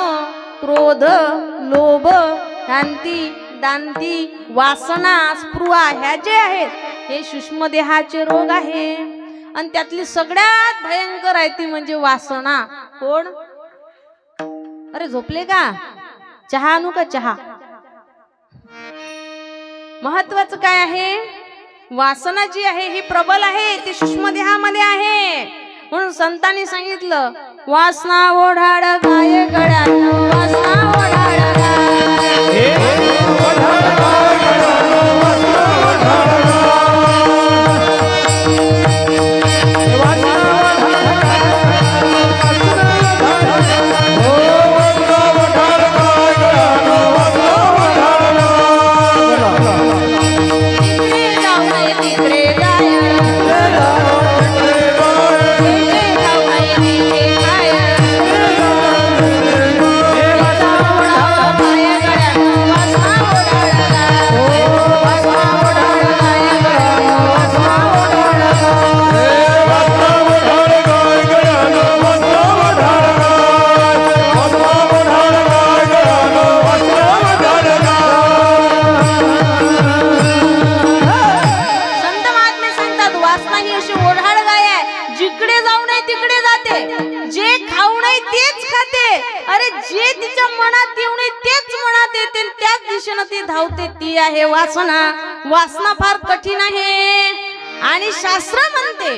क्रोध, लोभ, शांती, दांती, वासना, स्पृहा, ह्या जे आहेत हे सूक्ष्म देहाचे रोग आहे. आणि त्यातली सगळ्यात भयंकर आहे ती म्हणजे वासना. कोण? अरे झोपले का? चहा आणू का? चहा. महत्वाचं काय आहे? वासना जी आहे ही प्रबल आहे, ती सूक्ष्म देहामध्ये आहे. म्हणून संतांनी सांगितलं, वासना ओढाड गाय गड्यानो, वासना ओढाड धावते, ती आहे वासना. वासना फार कठीण आहे आणि शास्त्र म्हणते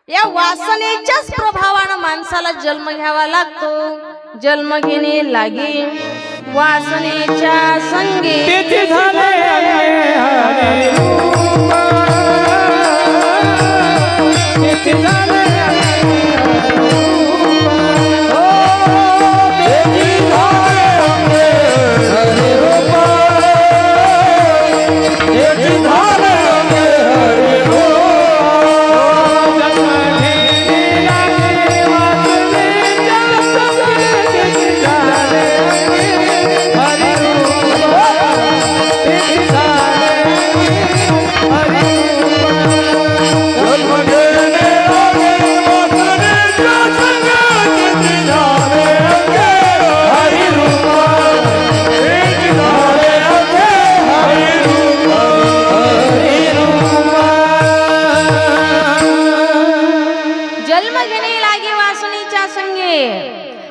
या वासनेच्याच प्रभावानं माणसाला जन्म घ्यावा लागतो. जन्म घेणे लागे वासनेच्या संगे. तेथे झाले तेथे झाले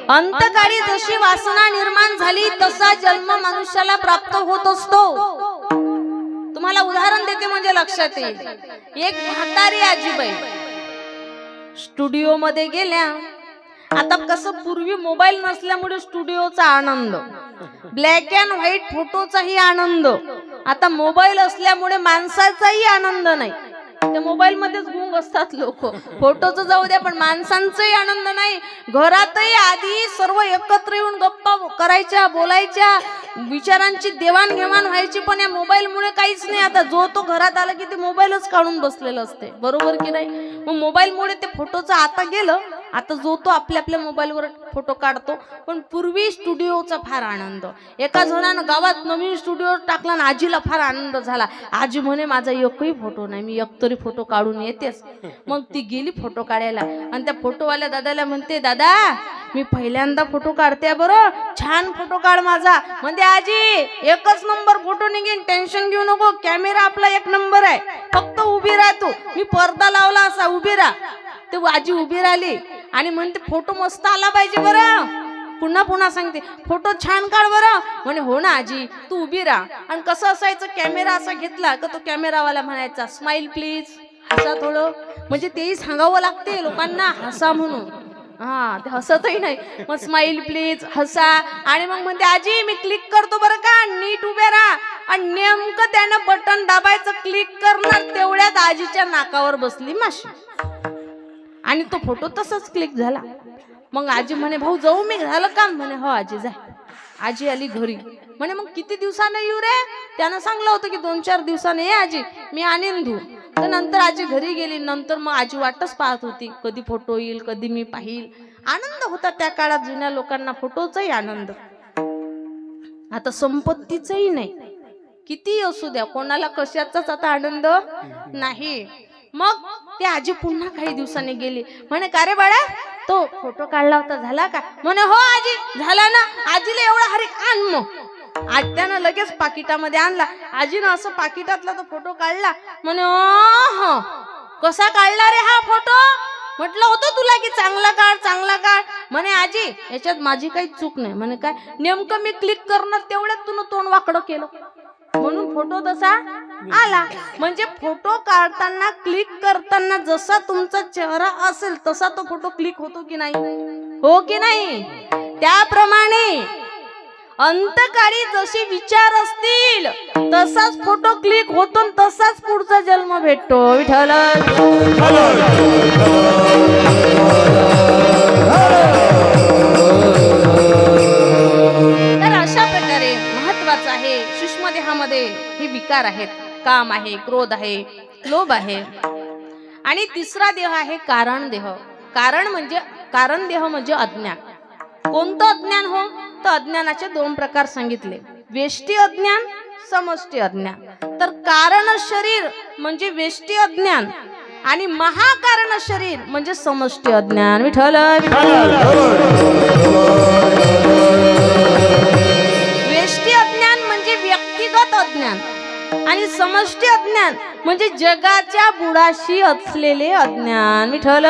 अंतकाळी जशी वासना निर्माण झाली तसा जन्म मनुष्याला प्राप्त होत असतो. तुम्हाला उदाहरण देते म्हणजे लक्षात येईल. एक म्हातारी आजीबाई स्टुडिओ मध्ये गेल्या. आता कसं पूर्वी मोबाईल नसल्यामुळे स्टुडिओचा आनंद, ब्लॅक अँड व्हाईट फोटोचाही आनंद, आता मोबाईल असल्यामुळे माणसाचाही आनंद नाही. त्या मोबाईल मध्येच गुंग असतात लोक. फोटोचं जाऊ द्या, पण माणसांचाही आनंद नाही. घरातही आधी सर्व एकत्र येऊन गप्पा करायच्या, बोलायच्या, विचारांची देवाणघेवाण व्हायची, पण या मोबाईल मुळे काहीच नाही. आता जो तो घरात आला की ते मोबाईलच काढून बसलेलं असते, बरोबर की नाही? मग मोबाईल मुळे ते फोटोचं आता गेलं. आता जो तो आपल्या आपल्या मोबाईलवर फोटो काढतो. पण पूर्वी स्टुडिओचा फार आनंद. एका जणानं गावात नवीन स्टुडिओ टाकला आणि आजीला फार आनंद झाला. आजी म्हणे माझा एकही फोटो नाही, मी एकतरी फोटो काढून येतेस. मग ती गेली फोटो काढायला आणि त्या फोटोवाल्या दादाला म्हणते, दादा मी पहिल्यांदा फोटो काढते बरं, छान फोटो काढ माझा. म्हणते आजी एकच नंबर फोटो निघेन, टेन्शन घेऊ नको, कॅमेरा आपला एक नंबर आहे, फक्त उभी राह तू. मी पडदा लावला असा, उभी राह. ते आजी उभी राहिली आणि म्हणते फोटो मस्त आला पाहिजे बरं. पुन्हा पुन्हा सांगते फोटो छान काढ बरं. म्हणे हो ना आजी तू उभी राहा. आणि कसं असायचं कॅमेरा असा घेतला का तो कॅमेरावाला म्हणायचा स्माइल प्लीज, हसा थोडं. म्हणजे तेही सांगावं लागते लोकांना हसा म्हणून. हा ते हसतही नाही, मग स्माइल प्लीज हसा. आणि मग म्हणते आजी मी क्लिक करतो बरं का, नीट उभे राहा. आणि नेमकं त्यानं बटन दाबायचं, क्लिक करणार तेवढ्यात आजीच्या नाकावर बसली माशी आणि तो फोटो तसाच क्लिक झाला. मग आजी म्हणे भाऊ जाऊ मी, झालं काम? म्हणे हो आजी जा. आजी आली घरी. म्हणे मग किती दिवसानं येऊ रे? त्यानं सांगलं होतं की 2-4 दिवसाने ये आजी, मी आणीन धू. तर नंतर आजी घरी गेली. नंतर मग आजी वाटच पाहत होती कधी फोटो येईल, कधी मी पाहिल. आनंद होता त्या काळात जुन्या लोकांना, फोटोचाही आनंद. आता संपत्तीचाही नाही, किती असू द्या कोणाला कशाचाच आता आनंद नाही. मग ते आजी पुन्हा काही दिवसांनी गेली. म्हणे का रे बाळा तो फोटो काढला होता झाला का? म्हणे हो आजी झाला ना. आजीला एवढा हरी आण. मग आज त्यानं लगेच पाकिटामध्ये आणला. आजीनं असं पाकिटातला तो फोटो काढला. म्हणे हो कसा काढला रे हा फोटो? म्हटलं होतं तुला की चांगला काढ चांगला काढ. म्हणे आजी याच्यात माझी काही चूक नाही. म्हणे काय? नेमकं मी क्लिक करणार तेवढ्यात तुला तोंड वाकडं केलं म्हणून फोटो तसा आला. म्हणजे फोटो काढताना क्लिक करताना जसा तुमचा चेहरा असेल तसा तो फोटो क्लिक होतो की नाही? हो की नाही? त्याप्रमाणे अंतकाळी जसे विचार असतील तसाच फोटो क्लिक होतो, तसाच पुढचा जन्म भेटतो. विठ्ठल. तर अशा प्रकारे महत्वाचं आहे सूक्ष्म देहामध्ये हे विकार आहेत, काम आहे, क्रोध आहे, लोभ आहे. आणि तिसरा देह आहे कारण देह. कारण देह म्हणजे अज्ञान. कोणतं अज्ञान हो? तर अज्ञानाचे 2 प्रकार सांगितले, वेष्टी अज्ञान, समष्टी अज्ञान. तर कारण शरीर म्हणजे वेष्टी अज्ञान आणि महाकारण शरीर म्हणजे समष्टी अज्ञान. विठ्ठल. वेष्टी अज्ञान म्हणजे व्यक्तिगत अज्ञान आणि समष्टी अज्ञान म्हणजे जगाच्या बुडाशी असलेले अज्ञान. विठ्ठल.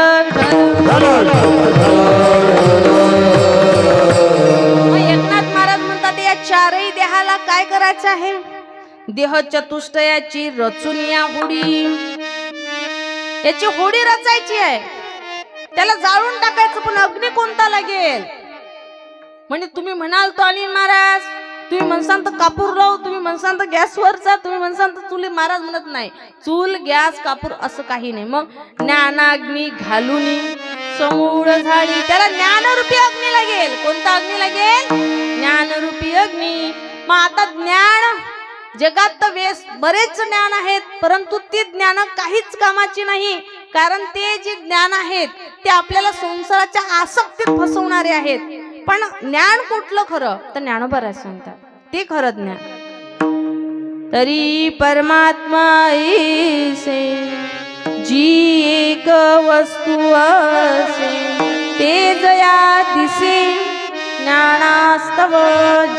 एकनाथ महाराज म्हणतात या चारही देहाला काय करायचं आहे? देह चतुष्टयाची रचून या होडी, याची होडी रचायची आहे. त्याला जाळून टाकायचं. पण अग्नी कोणता लागेल? म्हणजे तुम्ही म्हणाल तो अनिल महाराज, तुम्ही म्हणसाल तर कापूर लावू, तुम्ही म्हणसाल तर गॅसवरचा, तुम्ही म्हणसाल तर चुली. महाराज म्हणत नाही चूल गॅस कापूर असं काही नाही. मग ज्ञानाग्नी घालून समूळ झाडी, त्याला ज्ञानरूपी अग्नी लागेल. कोणता अग्नी लागेल? ज्ञानरूपी अग्नी. मग आता ज्ञान जगात तर बरेच ज्ञान आहेत, परंतु ती ज्ञान काहीच कामाची नाही. कारण ते जे ज्ञान आहेत ते आपल्याला संसाराच्या आसक्तीत फसवणारे आहेत. पण ज्ञान कुठलं खरं? तर ज्ञानोबा सांगतात ते खरं ज्ञान. तरी परमात्मा ऐसे जी एक वस्तू असे, ते जया दिसे ज्ञानास्तव.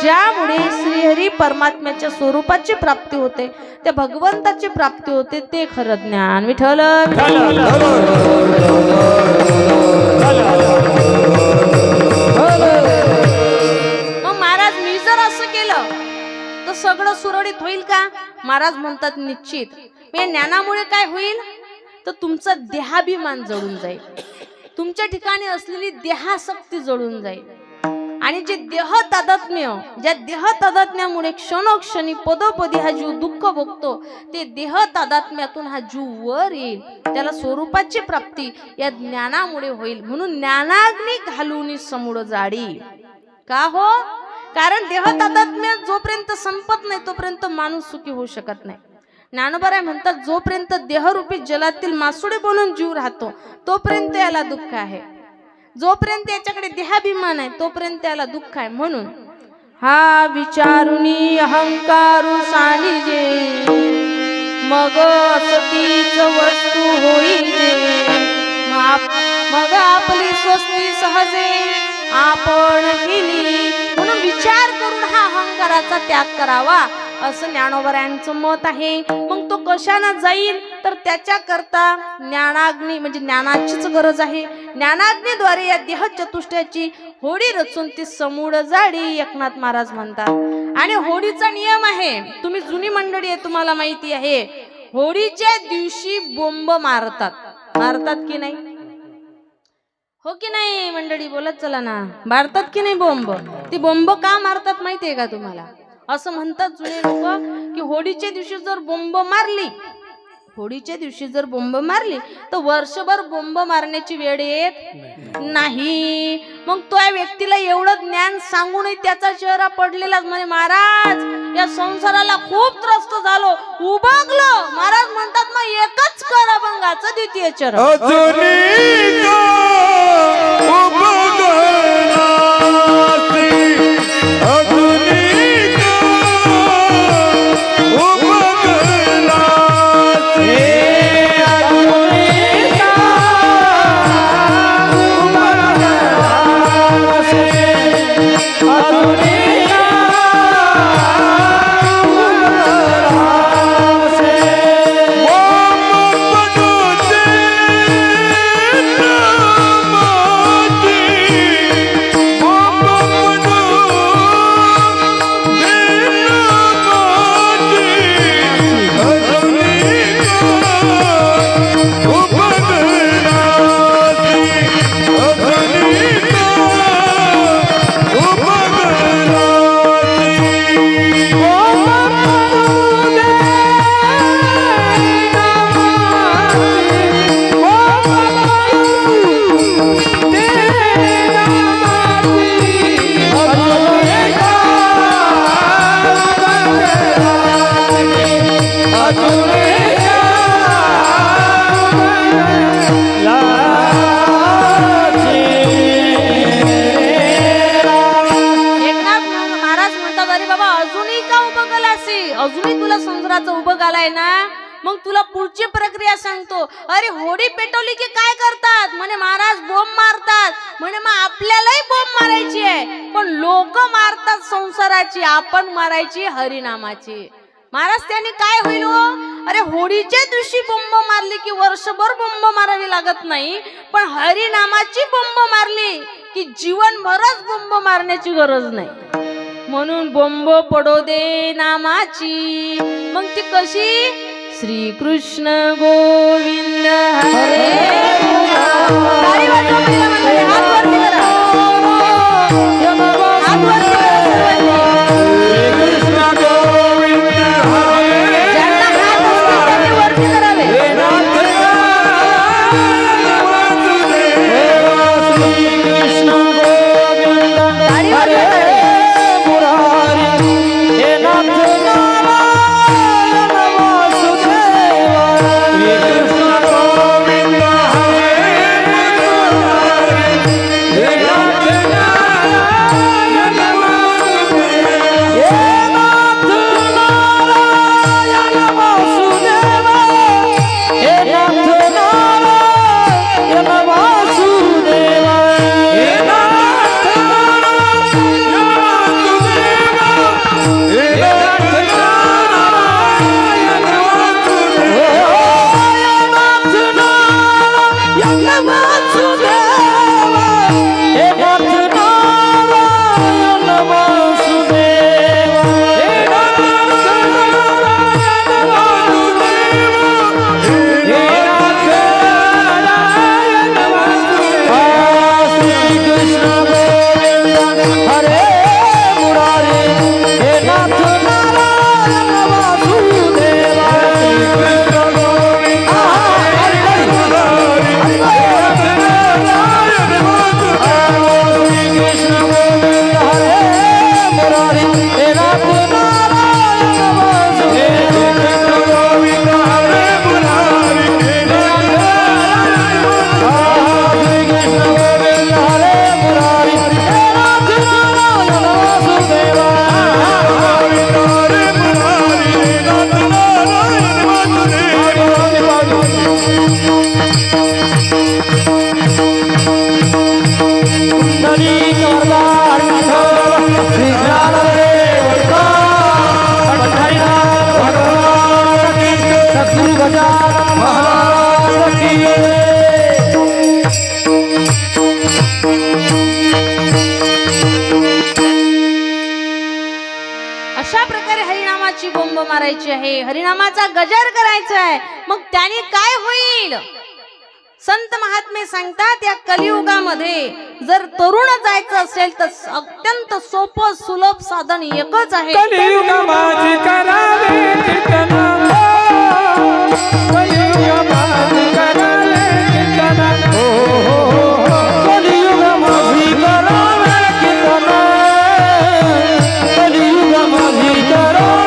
ज्यामुळे श्रीहरी परमात्म्याच्या स्वरूपाची प्राप्ती होते, त्या भगवंताची प्राप्ती होते, ते खरं ज्ञान. विठ्ठल. मग महाराज मी जर असं केलं तर सगळं सुरळीत होईल का? महाराज म्हणतात निश्चित. या ज्ञानामुळे काय होईल? तर तुमचा देहाभिमान जळून जाईल, तुमच्या ठिकाणी असलेली देहासक्ती जळून जाईल. आणि जे देह तादात्म्य, ज्या देह तादात्म्यामुळे क्षणोक्षणी पदोपदी हा जीव दुःख भोगतो, ते देह तादात्म्यातून हा जीव वर येईल. त्याला स्वरूपाची प्राप्ती या ज्ञानामुळे होईल. म्हणून ज्ञानाग्नी घालून समूळ जाडी. का हो? कारण देह तादात्म्य जोपर्यंत संपत नाही तोपर्यंत माणूस सुखी होऊ शकत नाही. ज्ञानोबा म्हणतात जोपर्यंत देहरूपी जलातील मासुडे बनून जीव राहतो तोपर्यंत याला दुःख आहे. जोपर्यंत याच्याकडे देहाभिमान आहे तोपर्यंत याला दुःख आहे. म्हणून हा विचारुनी अहंकारू सानिजे, मग असतीच वस्तू होईजे. मग आपली स्वस्ती सहजे आपण केली. म्हणून विचार करून हा अहंकाराचा त्याग करावा असं ज्ञानोबा यांचं मत आहे. मग तो कशाने जाईल? तर त्याच्याकरता ज्ञानाग्नी म्हणजे ज्ञानाचीच गरज आहे. ज्ञानाग्नीद्वारे या देह चतुष्टयाची होडी रचून ती समूळ जाडी एकनाथ महाराज म्हणतात. आणि होडीचा नियम आहे, तुम्ही जुनी मंडळी आहे तुम्हाला माहिती आहे, होडीच्या दिवशी बोंब मारतात की नाही? हो की नाही मंडळी, बोलत चला ना, मारतात की नाही बोंब? ती बोंब का मारतात माहितीये का तुम्हाला? असं म्हणतात जुने लोक की होडीच्या दिवशी जर बोंब मारली, होडीच्या दिवशी जर बोंब मारली तर वर्षभर बोंब मारण्याची वेळ येत नाही. मग तो या व्यक्तीला एवढं ज्ञान सांगूनही त्याचा चेहरा पडलेलाच म्हणे, महाराज या संसाराला खूप त्रस्त झालो, उबगलो. महाराज म्हणतात मग एकच कर अभंगाचं द्वितीय चरण. अजूनही तुला संसाराचं उभं आलाय ना, मग तुला पुढची प्रक्रिया सांगतो. अरे होडी पेटवली की काय करतात म्हणे, महाराज बोंब मारतात म्हणे. मग आपल्यालाही बोंब मारायची आहे, पण लोक मारतात संसाराची, आपण मारायची हरिनामाची. महाराज त्याने काय होईल हो? अरे होडीच्या दिवशी बोंब मारली की वर्षभर बोंब मारावी लागत नाही, पण हरिनामाची बोंब मारली की जीवनभरच बोंब मारण्याची गरज नाही. म्हणून बोंब पडो दे नामाची. मग ती कशी? श्री कृष्ण गोविंद हरे. ताली वाजवा पहिला मंडळी, हात वरती करा, हात वरती करा सर्वांनी. ज्यांना हात असतील त्यांनी वरती करावे. ताली वाजवा. कृष्ण रामाचा गजर करायचा आहे, मग त्याने काय होईल? संत महात्मे सांगतात या कलियुगामध्ये जर तरुण जायचं असेल तर अत्यंत सोपं सुलभ साधन एकच आहे. कलियुग माझी करावे कीर्तन, कलियुग माझी करावे कीर्तन, कलियुग माझी करावे कीर्तन, कलियुग माझी करावे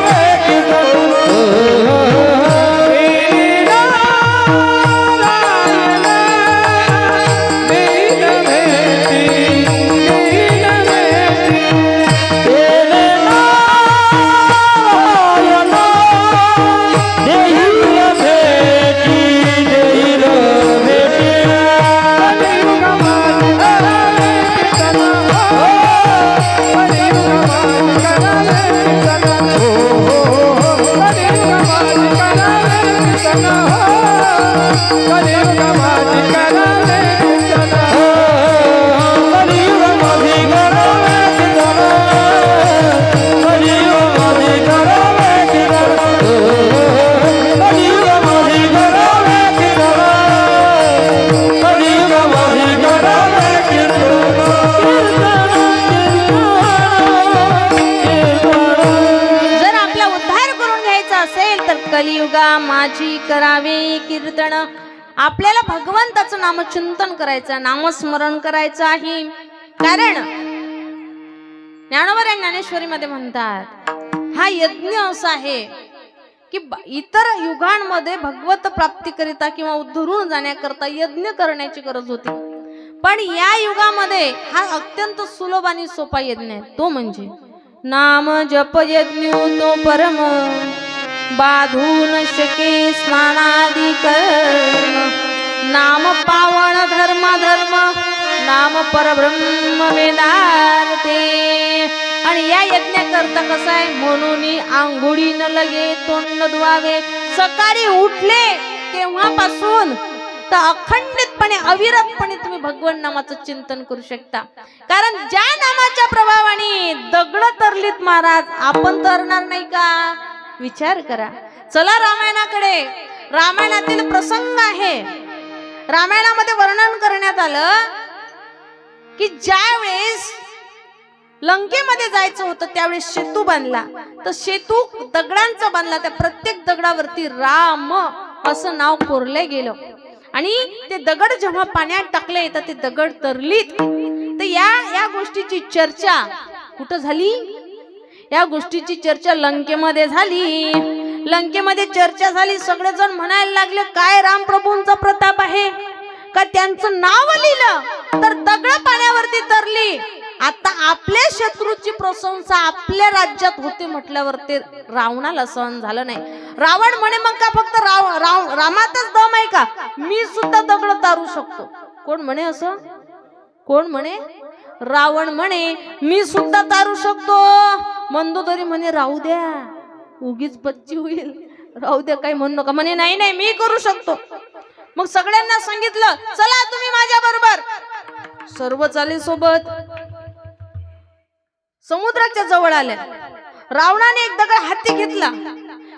कलियुगा माझी करावे कीर्तन. आपल्याला भगवंताचं नामचिंतन करायचं, नामस्मरण करायचं आहे. कारण ज्ञानोबा ज्ञानेश्वरी मध्ये म्हणतात हा यज्ञ असा आहे की इतर युगांमध्ये भगवत प्राप्तीकरिता किंवा उद्धरून जाण्याकरता यज्ञ करण्याची गरज होती, पण या युगामध्ये हा अत्यंत सुलभ आणि सोपा यज्ञ आहे. तो म्हणजे नाम जप यज्ञ तो परम, बाधू न शके स्नानादि कर्म, नाम पावन धर्म धर्म, नाम परब्रह्म वेदार्थे. आणि या यज्ञ करता कसं आहे, म्हणून आंघोळी न लगे तोंड धुवावे. सकाळी उठले तेव्हापासून तर अखंडितपणे अविरतपणे तुम्ही भगवान नामाचं चिंतन करू शकता. कारण ज्या नामाच्या प्रभावाने दगड तरलीत महाराज, आपण तरणार नाही का? विचार करा. चला रामायणाकडे. रामायणातील प्रसंग आहे. रामायणामध्ये वर्णन करण्यात आलं की ज्या वेळेस लंकेमध्ये जायचं होतं त्यावेळेस सेतू बांधला, तर सेतू दगडांचा बांधला. त्या प्रत्येक दगडावरती राम असं नाव कोरले गेलं. आणि ते दगड जेव्हा पाण्यात टाकले तर ते दगड तरलीत. तर या गोष्टीची चर्चा कुठं झाली? या गोष्टीची चर्चा लंकेमध्ये झाली. लंकेमध्ये चर्चा झाली. सगळेजण म्हणायला लागले काय रामप्रभूंचा प्रताप आहे का त्यांचं नाव लिहिलं तर दगड पाण्यावरती तरली. आता आपल्या शत्रूची प्रशंसा आपल्या राज्यात होते म्हटल्यावर ते रावणाला सहन झालं नाही. रावण म्हणे मग का फक्त रामातच दम आहे का? मी सुद्धा दगड तारू शकतो. कोण म्हणे असं? कोण म्हणे? रावण म्हणे मी सुद्धा तारू शकतो. मंदोदरी म्हणे राहू द्या, उगीच बच्ची होईल, राहू द्या, काही म्हणू नका. म्हणे नाही नाही मी करू शकतो. मग सगळ्यांना सांगितलं चला तुम्ही माझ्या बरोबर. सर्व चाले सोबत. समुद्राच्या जवळ आले. रावणाने एक दगड हाती घेतला,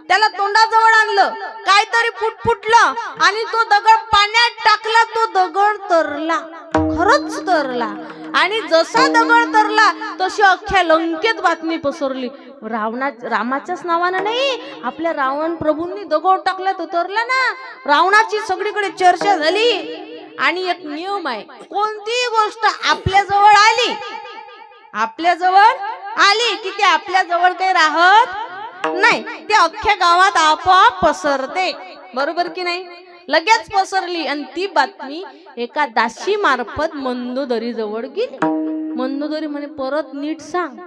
त्याला तोंडाजवळ आणलं, काहीतरी फुटलं आणि तो दगड पाण्यात टाकला. तो दगड तरला, खरंच तरला. आणि जसा दगड तरला तशी अख्ख्या लंकेत बातमी पसरली. रामाच्याच नावानं नाही, आपल्या रावण प्रभूंनी दगड टाकला तो तरला ना. रावणाची सगळीकडे चर्चा झाली. आणि एक नियम आहे, कोणतीही गोष्ट आपल्या जवळ आली, आपल्या जवळ आली की ते आपल्या जवळ काही राहत नाही, ते अख्ख्या गावात आपोआप पसरते. बरोबर की नाही? लगेच पसरली. आणि ती बातमी एका दासी मार्फत मंदोदरी जवळ गेली. मंदोदरी म्हणे परत नीट सांग.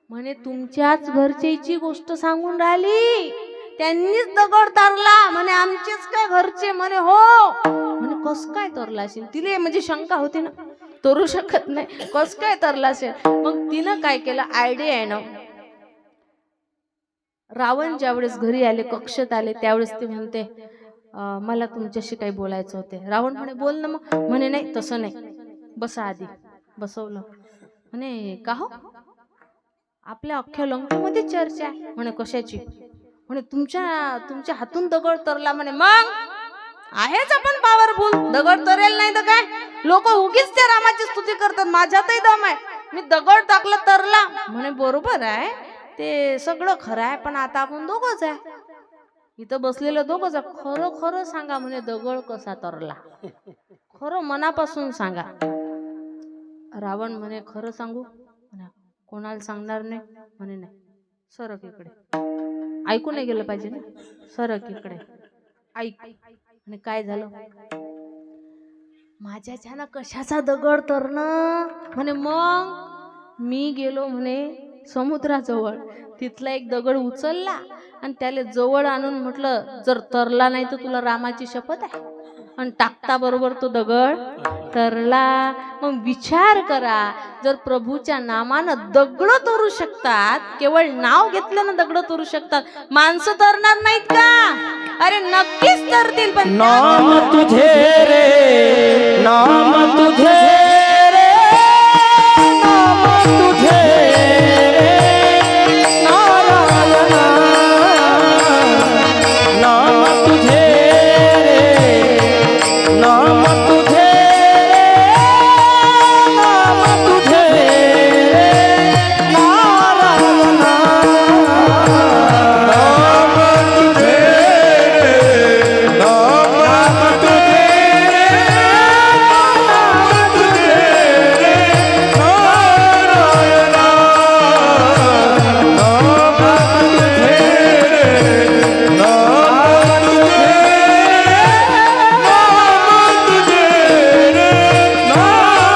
म्हणे तुमच्याच घरच्याची गोष्ट सांगून राहिली, त्यांनीच दगड तारला. म्हणे आमचेच काय घरचे? म्हणे हो. म्हणे कस काय तरला असेल? तिला म्हणजे शंका होती ना, तरू शकत नाही, कस काय तरला असेल. मग तिनं काय केलं, आयडिया आहे ना. रावण ज्यावेळेस घरी आले, कक्षेत आले, त्यावेळेस ते म्हणते मला तुमच्याशी काही बोलायचं होते. रावण म्हणे बोल ना. मग म्हणे नाही तसं नाही, बसा आधी. बसवलं. म्हणे का हो? आपल्या अख्ख्या लंकेमध्ये चर्चा आहे. म्हणे कशाची? म्हणे तुमच्या हातून दगड तरला म्हणे. मग आहेच आपण पॉवरफुल, दगड तरेल नाही तर काय. लोक उगीच त्या रामाची स्तुती करतात, माझ्यातही दम आहे, मी दगड टाकला तरला. म्हणे बरोबर आहे, ते सगळं खरं आहे, पण आता आपण दोघंच आहे इथं बसलेलं, दोघंच आहे. खरं खरं सांगा म्हणे दगड कसा तरला, खरं मनापासून सांगा. रावण म्हणे खरं सांगू म्हणे, कोणाला सांगणार नाही म्हणे. नाही, सरक इकडे. ऐकू नाही गेलं पाहिजे ना, सरक इकडे ऐक. म्हणे काय झालं, माझ्याच्यानं कशाचा दगड तरणं म्हणे. मग मी गेलो म्हणे समुद्राजवळ, तिथला एक दगड उचलला आणि त्याला जवळ आणून म्हटलं, जर तरला नाही तर तुला रामाची शपथ आहे, आणि टाकता बरोबर तो दगड तरला. मग विचार करा, जर प्रभूच्या नामानं दगड तोरू शकतात, केवळ नाव घेतल्यानं दगड तोरू शकतात, माणसं तरणार नाहीत का? अरे नक्कीच तरतील. पण नाम तुझे रे, नाम तुझे रे, नाम तुझे रे नारायणा, नाम तुझे रे, नाम तुझे रे, नाम तुझे रे नारायणा, नाम तुझे रे, नाम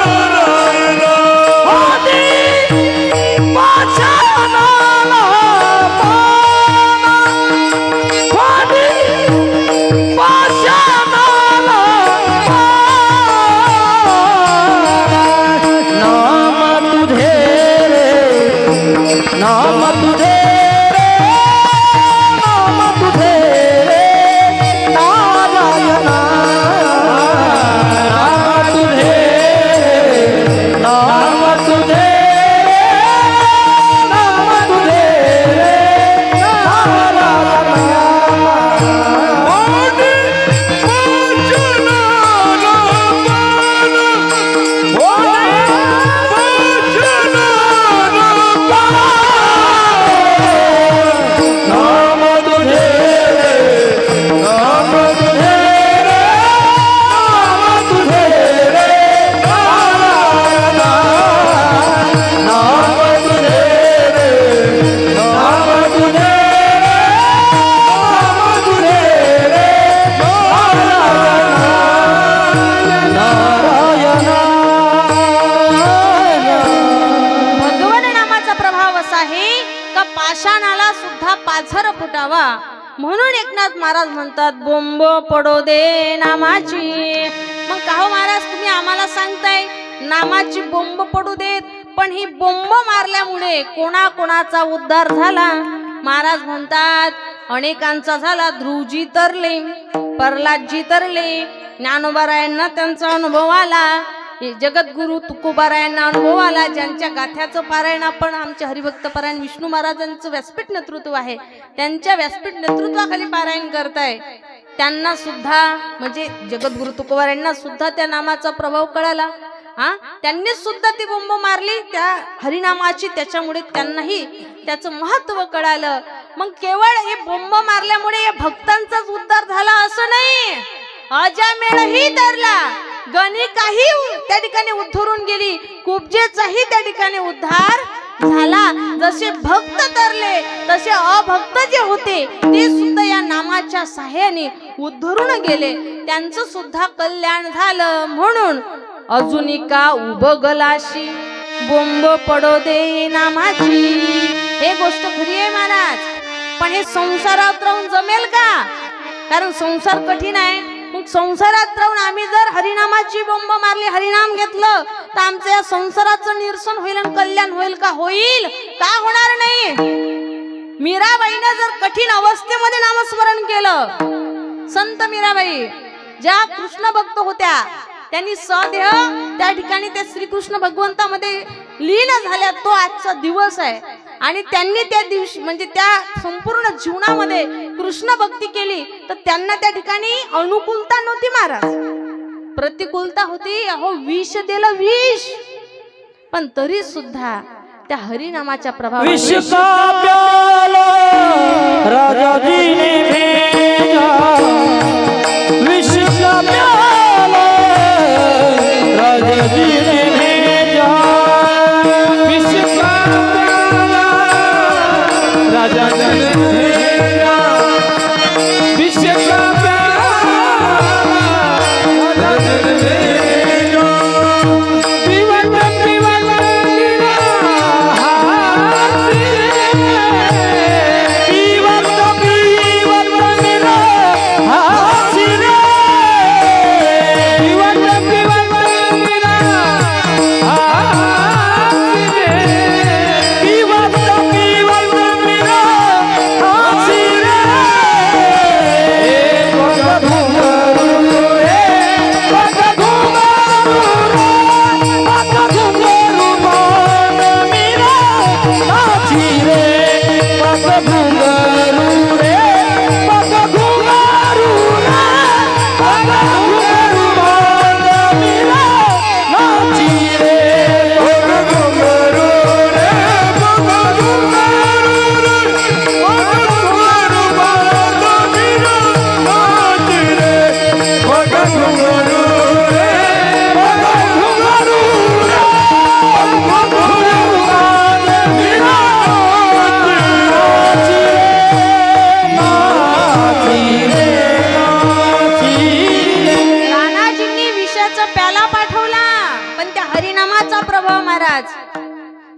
तुझे नाम तुझे रे, नाम तुझे रे नारायणा, नाम तुझे रे, नाम तुझे रे, नाम तुझे रे नारायणा. पाषाणाला सुद्धा पाझर फुटावा, म्हणून एकनाथ महाराज म्हणतात बोंब पडो दे नामाची. मग का हो महाराज, तुम्ही आम्हाला सांगताय नामाची बोंब पडू देत, पण ही बोंब मारल्यामुळे कोणाकोणाचा उद्धार झाला? महाराज म्हणतात अनेकांचा झाला. ध्रुवजी तरले, प्रल्हादजी तरले, ज्ञानोबारायांना त्यांचा अनुभव आला, जगद्गुरु तुकोबारायांना अनुभव आला, ज्यांच्या गाथ्याचं पारायण आपण आमच्या हरिभक्त पारायण विष्णू महाराजांचं व्यासपीठ नेतृत्व आहे, त्यांच्या व्यासपीठ नेतृत्वाखाली पारायण करताय, त्यांना सुद्धा म्हणजे जगद्गुरु तुकोबारायांना सुद्धा त्या नामाचा प्रभाव कळाला. त्यांनी सुद्धा ती बोंब मारली त्या हरिनामाची, त्याच्यामुळे त्यांनाही त्याचं महत्व कळालं. मग केवळ हे बोंब मारल्यामुळे या भक्तांचाच उद्धार झाला असं नाही, अजामेळही तरला, गणिकाही त्या ठिकाणी उद्धरून गेली, कुब्जेचाही त्या ठिकाणी उद्धार झाला. जसे भक्त तरले तसे अभक्त जे होते ते सुद्धा या नामाच्या सहाय्याने उद्धरून गेले, त्यांचं सुद्धा कल्याण झालं. म्हणून अजूनी का उभगलाशी बोंब पडो दे नामाची. हे गोष्ट खरी आहे महाराज, पण हे संसारात राहून जमेल का? कारण संसार कठीण आहे. मग संसारात राहून आम्ही जर हरिनामाची बोंब मारली, हरिनाम घेतलं, तर आमच्या या संसाराचं निरसन होईल आणि कल्याण होईल का? होईल का? होणार नाही. मीराबाईनं जर कठीण अवस्थेमध्ये नामस्मरण केलं, संत मीराबाई ज्या कृष्ण भक्त होत्या, त्यांनी सदेह त्या ठिकाणी त्या श्रीकृष्ण भगवंतामध्ये लीन झाल्या, तो आजचा दिवस आहे. आणि त्यांनी त्या दिवशी म्हणजे त्या संपूर्ण जीवनामध्ये कृष्ण भक्ती केली, तर त्यांना त्या ठिकाणी अनुकूलता नव्हती महाराज, प्रतिकूलता होती. अहो विष दिलं विष, पण तरी सुद्धा त्या हरिनामाच्या प्रभावाने विष का प्याला राजा जी ने भेजा, विष का प्याला राजा जी ने भेजा, विष का प्याला राजा जी ने भेजा, विष का प्याला राजा जी ने भेजा, पीवत पीवत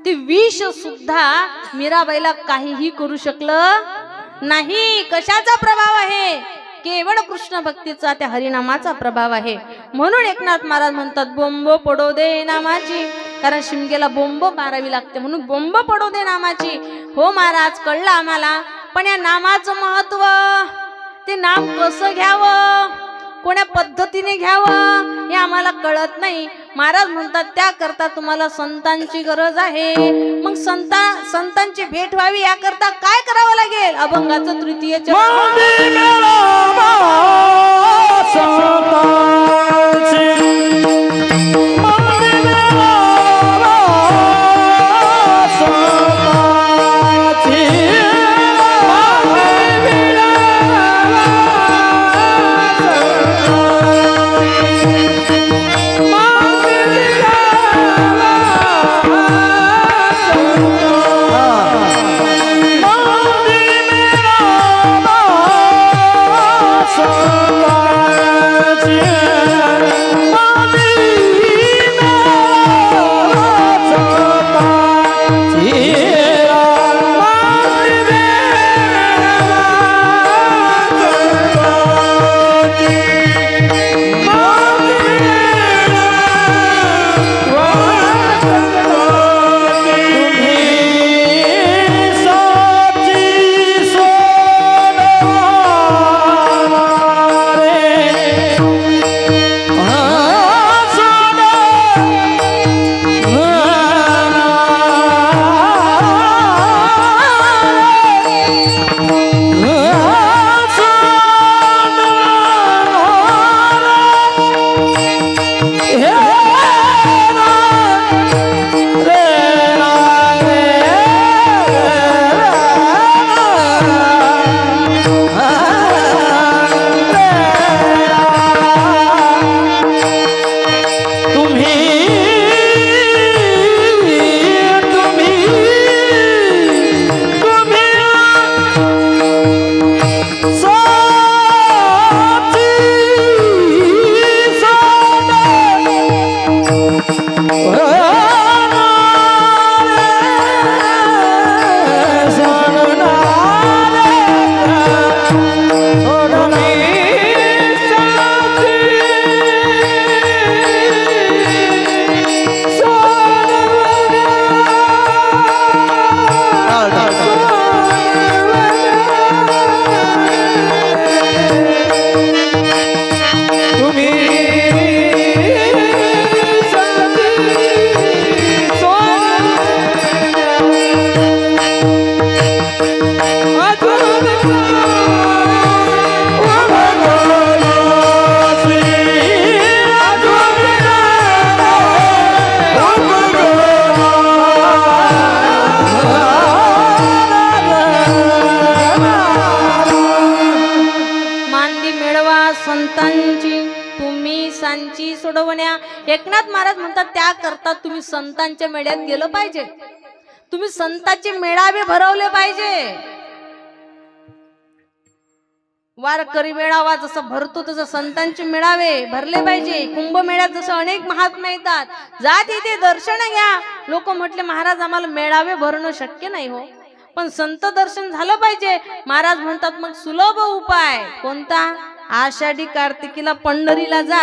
ते विष सुद्धा मीराबाईला काहीही करू शकलं नाही. कशाचा प्रभाव आहे? केवळ कृष्ण भक्तीचा, त्या हरिनामाचा प्रभाव आहे. म्हणून एकनाथ महाराज म्हणतात बोंब पडो दे नामाची, कारण शिमगेला बोंब मारावी लागते, म्हणून बोंब पडो दे नामाची. हो महाराज, कळलं आम्हाला, पण या नामाचं महत्व, ते नाम कसं घ्यावं, कोण्या पद्धतीने घ्यावं हे आम्हाला कळत नाही. महाराज म्हणतात त्याकरता तुम्हाला संतांची गरज आहे. मग संतांची भेट व्हावी याकरता काय करावं लागेल? अभंगाचं तृतीय Yeah. केसांची सोडवण्या. एकनाथ महाराज म्हणतात त्याकरता तुम्ही संतांच्या मेळ्यात गेलं पाहिजे, तुम्ही संतांचे मेळावे भरवले पाहिजे. वारकरी मेळावा जसं भरतो तसं संतांचे मेळावे भरले पाहिजे. कुंभमेळ्यात जसं अनेक महात्मा येतात, जा तिथे दर्शन घ्या. लोक म्हटले महाराज आम्हाला मेळावे भरणं शक्य नाही हो, पण संत दर्शन झालं पाहिजे. महाराज म्हणतात मग सुलभ उपाय कोणता? आषाढी कार्तिकीला पंढरीला जा.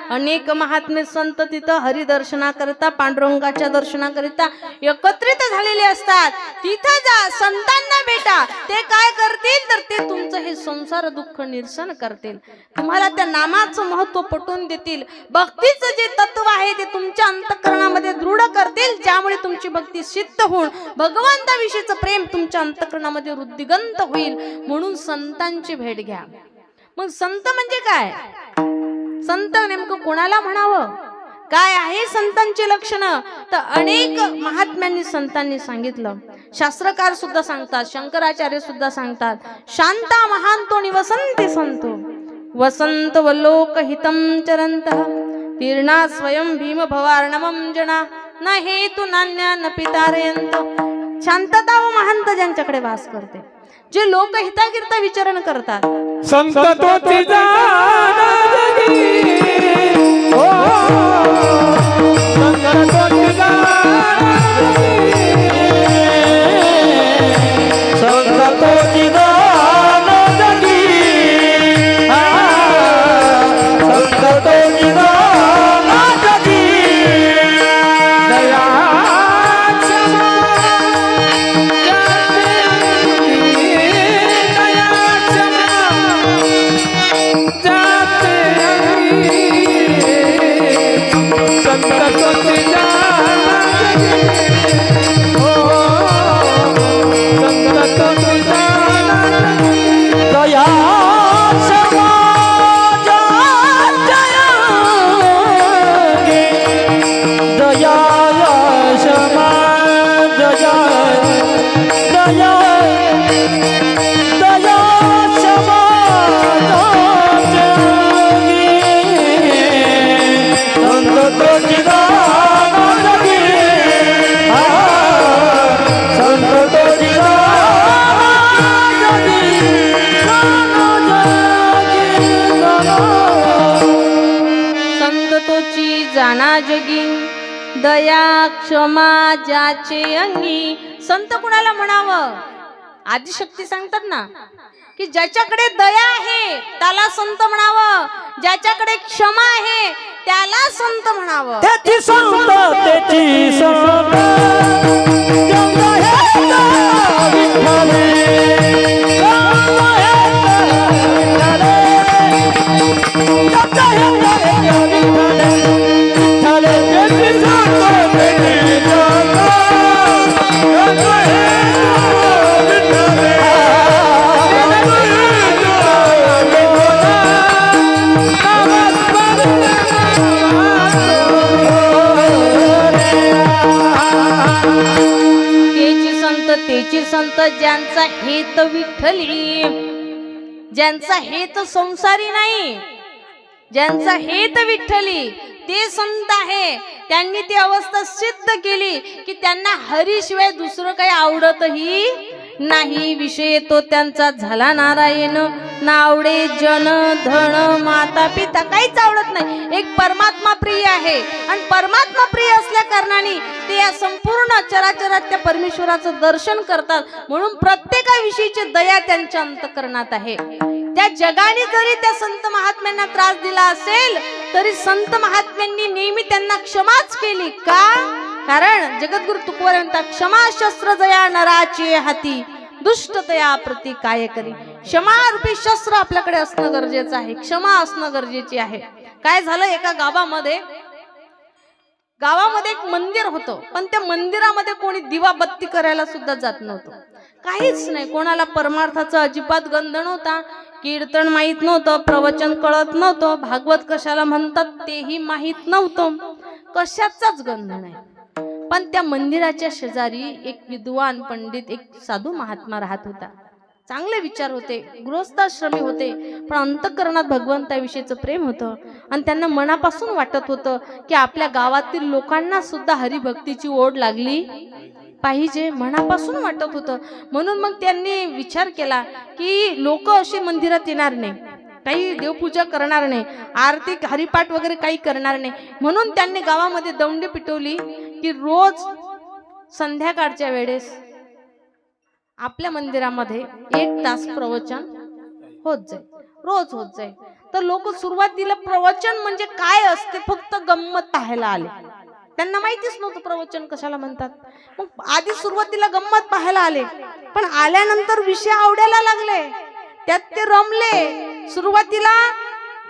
अनेक महात्मे संत तिथं हरिदर्शनाकरिता, पांडुरंगाच्या दर्शनाकरिता एकत्रित झालेले असतात. तिथं जा, संतांना भेटा. ते काय करतील तर ते तुमचं हे संसार दुःख निरसन करतील, तुम्हाला त्या नामाचं महत्व पटवून देतील. भक्तीचं जे तत्व आहे ते तुमच्या अंतःकरणामध्ये दृढ करतील, ज्यामुळे तुमची भक्ती सिद्ध होऊन भगवंताविषयीचं प्रेम तुमच्या अंतःकरणामध्ये वृद्धिगंत होईल. म्हणून संतांची भेट घ्या. मग संत म्हणजे काय? संत नेमकं कोणाला म्हणावं? काय आहे संतांची लक्षणं? तर अनेक महात्म्यांनी संतांनी सांगितलं. शास्त्रकार सुद्धा सांगतात, शंकराचार्य सुद्धा सांगतात. शांता महांतो निवसन्ति संतो वसंत वल्लोक हितं चरन्तः तीर्णा स्वयं भीम भवार्णवं जना न हेतु नान्या न पितारयन्तो. शांतता व महांत ज्यांच्याकडे वास करते, जे लोकहिताकरिता विचरण करतात, संत तोची जाण जगी. हो संत तोची जाण जगी. संत तोची जाण जगी. संत तोची जाण जगी. दया जाना जगी. दया क्षमा ज्याचे अंगी. संत कुणाला म्हणावं? आदिशक्ती सांगतात ना की ज्याच्याकडे दया आहे त्याला संत म्हणावं, ज्याच्याकडे क्षमा आहे त्याला संत म्हणावं. त्याची संत त्याची संत तेची संत ज्यांचा हेत विठ्ठली, ज्यांचा हेत संसारी नाही, ज्यांचा हेत विठ्ठली ते संत आहे. त्यांनी ती अवस्था सिद्ध केली की त्यांना हरीशिवाय दुसरं काही आवडतही नाही. विषय तो त्यांचा झाला नारायण. नावडे जन धन माता पिता काहीच आवडत नाही. एक परमात्मा प्रिय आहे आणि परमात्मा प्रिय असल्या कारणाने ते या संपूर्ण चराचरात त्या परमेश्वराचं दर्शन करतात. म्हणून प्रत्येकाविषयीची दया त्यांच्या अंतःकरणात आहे. त्या जगाने जरी त्या संत महात्म्यांना त्रास दिला असेल तरी संत महात्म्यांनी नेहमी त्यांना क्षमाच केली. का? कारण जगद्गुरु तुकोबा म्हणतात, क्षमा शस्त्र जया नराची हाती दुष्टतया प्रति काय करी. क्षमा रूपी शस्त्र आपल्याकडे असणं गरजेचं आहे, क्षमा असणं गरजेचे आहे. काय झालं, एका गावामध्ये एक मंदिर होतं, पण त्या मंदिरामध्ये कोणी दिवा बत्ती करायला सुद्धा जात नव्हतं. काहीच नाही. कोणाला परमार्थाचा अजिबात गंध नव्हता, कीर्तन माहित नव्हतं, प्रवचन कळत नव्हतं, भागवत कशाला म्हणतात तेही माहित नव्हतं, कशाचाच गंध नाही. पण त्या मंदिराच्या शेजारी एक विद्वान पंडित, एक साधू महात्मा राहत होता. चांगले विचार होते, गृहस्थाश्रमी होते, पण अंतःकरणात भगवंताविषयीचं प्रेम होतं आणि त्यांना मनापासून वाटत होतं की आपल्या गावातील लोकांना सुद्धा हरिभक्तीची ओढ लागली पाहिजे, मनापासून वाटत होतं. म्हणून मग त्यांनी विचार केला की लोक अशी मंदिरात येणार नाही, काही देवपूजा करणार नाही, आरती हरिपाठ वगैरे काही करणार नाही. म्हणून त्यांनी गावामध्ये दौंडी पिटवली की रोज संध्याकाळच्या वेळेस आपल्या मंदिरामध्ये 1 तास प्रवचन होत जाईल, रोज होत जाईल. तर लोक सुरुवातीला प्रवचन म्हणजे काय असते फक्त गंमत पाहायला आले, त्यांना माहितीच नव्हतं प्रवचन कशाला म्हणतात. मग आधी सुरुवातीला गंमत पाहायला आले, पण आल्यानंतर विषय आवडायला लागले, त्यात ते रमले. सुरुवातीला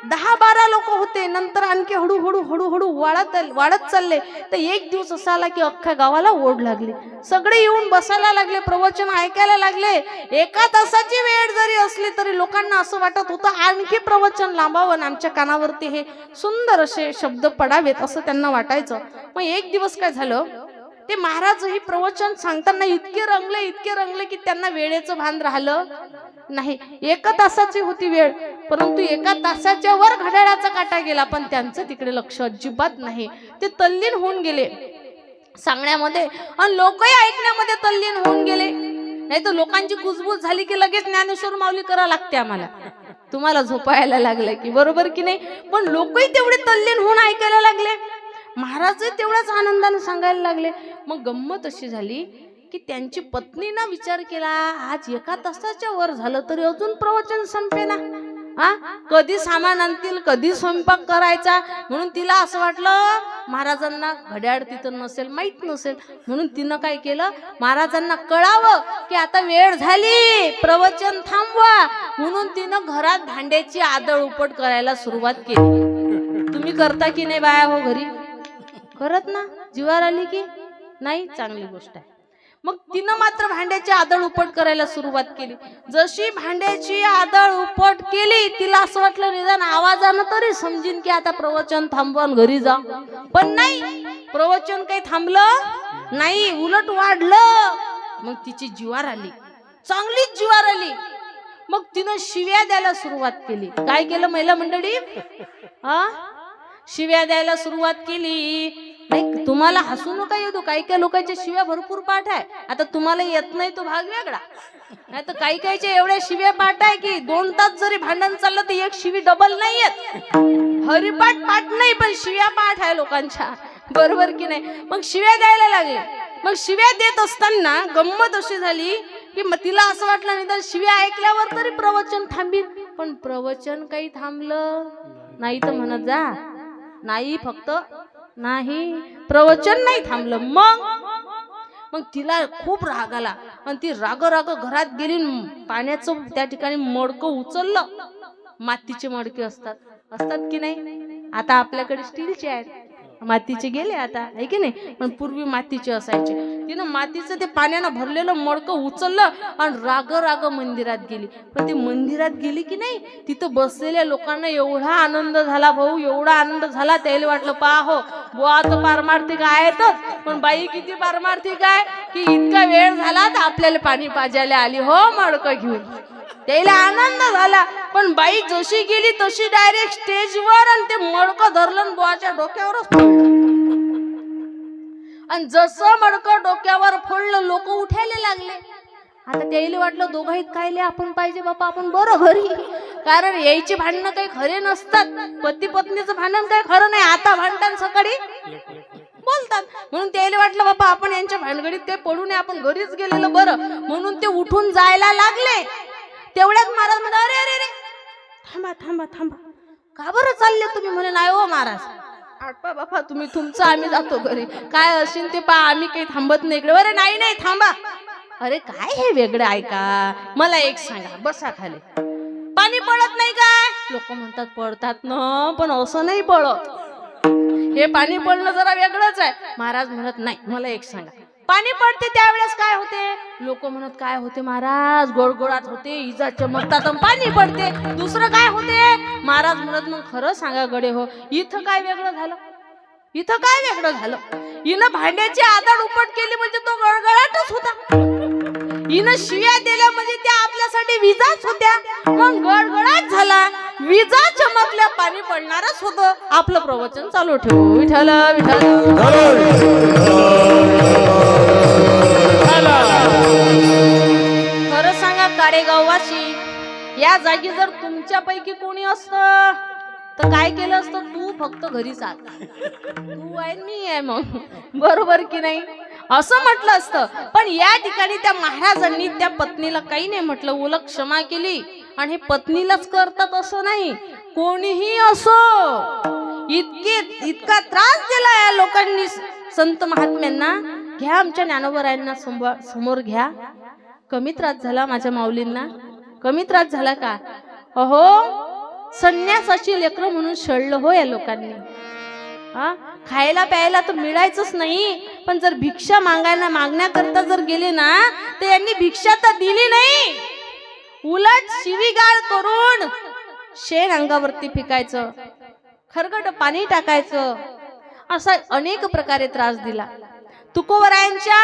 10-12 लोक होते, नंतर आणखी हळूहळू वाढत चालले. तर एक दिवस असा आला की अख्ख्या गावाला ओढ लागली, सगळे येऊन बसायला लागले, प्रवचन ऐकायला लागले. 1 तासाची वेळ जरी असली तरी लोकांना असं वाटत होतं आणखी प्रवचन लांबावं, आमच्या कानावरती हे सुंदर असे शब्द पडावेत असं त्यांना वाटायचं. मग एक दिवस काय झालं, ते महाराज ही प्रवचन सांगताना इतके रंगले की त्यांना वेळेचं भान राहिलं नाही. 1 तासाची होती वेळ, परंतु 1 तासाच्या वर घड्याळाचा काटा गेला, पण त्यांचं तिकडे लक्ष अजिबात नाही. ते तल्लीन होऊन गेले सांगण्यामध्ये आणि लोकही ऐकण्यामध्ये तल्लीन होऊन गेले. नाही तर लोकांची कुजबूज झाली की लगेच ज्ञानेश्वर माऊली करा लागते आम्हाला, तुम्हाला झोपायला लागलं की, बरोबर की नाही. पण लोकही तेवढे तल्लीन होऊन ऐकायला लागले, महाराजही तेवढ्याच आनंदाने सांगायला लागले. मग गंमत अशी झाली की त्यांची पत्नीनं विचार केला, आज 1 तासाच्या वर झालं तरी अजून प्रवचन संपेना, कधी सामान आणतील, कधी स्वयंपाक करायचा. म्हणून तिला असं वाटलं महाराजांना घड्याळ तिथं नसेल, माहित नसेल, म्हणून तिनं काय केलं, महाराजांना कळावं की आता वेळ झाली, प्रवचन थांबवा. म्हणून तिनं घरात भांड्याची आदळ उपट करायला सुरुवात केली. तुम्ही करता की नाही बाया हो घरी? करत ना, जीवार आली की नाही, चांगली गोष्ट आहे. मग तिनं मात्र भांड्याची आदळ उपट करायला सुरुवात केली. जशी भांड्याची आदळ उपट केली, तिला असं वाटलं निदान आवाजानं तरी समजीन की आता प्रवचन थांबवून घरी जा. पण नाही, प्रवचन काही थांबलं नाही, उलट वाढलं. मग तिची जीवार आली, चांगलीच जीवार आली. मग तिनं शिव्या द्यायला सुरुवात केली. काय केलं महिला मंडळी? शिव्या द्यायला सुरुवात केली. नाही, तुम्हाला हसू नका येतो, काही काही लोकांच्या शिव्या भरपूर पाठ आहे. आता तुम्हाला येत नाही तो भाग वेगळा, नाही तर काही काहीच्या एवढ्या शिव्या पाठ आहे की 2 तास जरी भांडण चाललं तर एक शिवी डबल नाही येत. हरिपाठ पाठ नाही, पण शिव्या पाठ आहे लोकांच्या, बरोबर की नाही. मग शिव्या द्यायला लागले. मग शिव्या देत असताना गंमत अशी झाली की मग तिला असं वाटलं निदान शिव्या ऐकल्यावर तरी प्रवचन थांबील, पण प्रवचन काही थांबलं नाही. तर म्हणत जा नाही, फक्त नाही, प्रवचन नाही थांबलं. मग तिला खूप राग आला आणि ती राग घरात गेली, पाण्याचं त्या ठिकाणी मडकं उचललं. मातीचे मडके असतात की नाही, आता आपल्याकडे स्टीलचे आहेत, मातीचे गेले आता, आहे की नाही, पण पूर्वी मातीचे असायचे. तिनं मातीचं ते पाण्यानं भरलेलं मडकं उचललं आणि राग मंदिरात गेली. पण ती मंदिरात गेली की नाही, तिथं बसलेल्या लोकांना एवढा आनंद झाला भाऊ, एवढा आनंद झाला, त्याला वाटलं पाहो बुवा तर पारमार्थिक आहेतच, पण बाई किती पारमार्थिक आहे की इतका वेळ झाला तर आपल्याला पाणी पाजायला आली हो मडकं घेऊन. त्याला आनंद झाला. पण बाई जशी गेली तशी डायरेक्ट स्टेजवर आणि ते मडकं धरलं बुवाच्या डोक्यावरच फोडलं. आणि जसं मडकं डोक्यावर फोडलं लोक उठायला लागले. आता त्याला वाटलं दोघांत कायले आपण पाहिजे बापा, आपण बरं घरी, कारण यायची भांडणं काही खरे नसतात, पती पत्नीचं भांडण काही खरं नाही. आता भांडण सकाळी बोलतात, म्हणून त्याला वाटलं बापा आपण यांच्या भानगडीत काही पडू नये, आपण घरीच गेलेलं बरं. म्हणून ते उठून जायला लागले. तेवढ्यात महाराज म्हणे अरे अरे अरे थांबा, का बरं चालले तुम्ही? म्हणे नाही हो महाराज, आटपा बापा तुम्ही तुमचं, आम्ही जातो घरी, काय असेल ते पा, आम्ही काही थांबत नाही इकडे. अरे नाही थांबा. अरे काय हे वेगळं ऐका, मला एक सांगा, बसा खाली. पाणी पडत नाही काय? लोक म्हणतात पडतात ना, पण असं नाही पडत, हे पाणी पडणं जरा वेगळंच आहे. महाराज म्हणत नाही, मला एक सांगा, पाणी पडते त्यावेळेस काय होते? लोक म्हणत काय होते महाराज? गोडगोडात होते, इजा चमकतात, पाणी पडते, दुसरं काय होते? महाराज म्हणत मग खरं सांगा गडे हो, इथं काय वेगळं झालं? इथं काय वेगळं झालं? हिनं भांड्याची आदळ उपट केली म्हणजे तो गळगळाटच होता. हिनं शिव्या दिल्या म्हणजे त्या आपल्यासाठी विजाच होत्या. मग गडगडाट झाला, विजा चमकल्या, पाणी पडणारच होतं. आपलं प्रवचन चालू ठेवू. विठ्ठल विठ्ठल. खरं सांगा काडेगाववासी, या जागी जर तुमच्यापैकी कोणी असतं तर काय केलं असतं? तू फक्त घरी जा, तू आहे मी आहे, मग बरोबर की नाही असं म्हटलं असतं. पण या ठिकाणी त्या महाराजांनी त्या पत्नीला काही नाही म्हटलं, उलट क्षमा केली. आणि हे पत्नीलाच करतात असं नाही, कोणीही असो. इतका त्रास दिला या लोकांनी संत महात्म्यांना. घ्या आमच्या ज्ञानोबरायांना समोर घ्या. कमी त्रास झाला माझ्या माऊलींना? कमी त्रास झाला का? अहो, संन्यासाची लेकरं म्हणून शळलं हो या लोकांनी. खायला प्यायला तर मिळायचंच नाही, पण जर भिक्षा मागण्याकरता जर गेले ना तर यांनी भिक्षा तर दिली नाही, उलट शिवीगाळ करून शेण अंगावरती फेकायचं, खरगट पाणी टाकायचं, असा अनेक प्रकारे त्रास दिला. तुकोबरायांच्या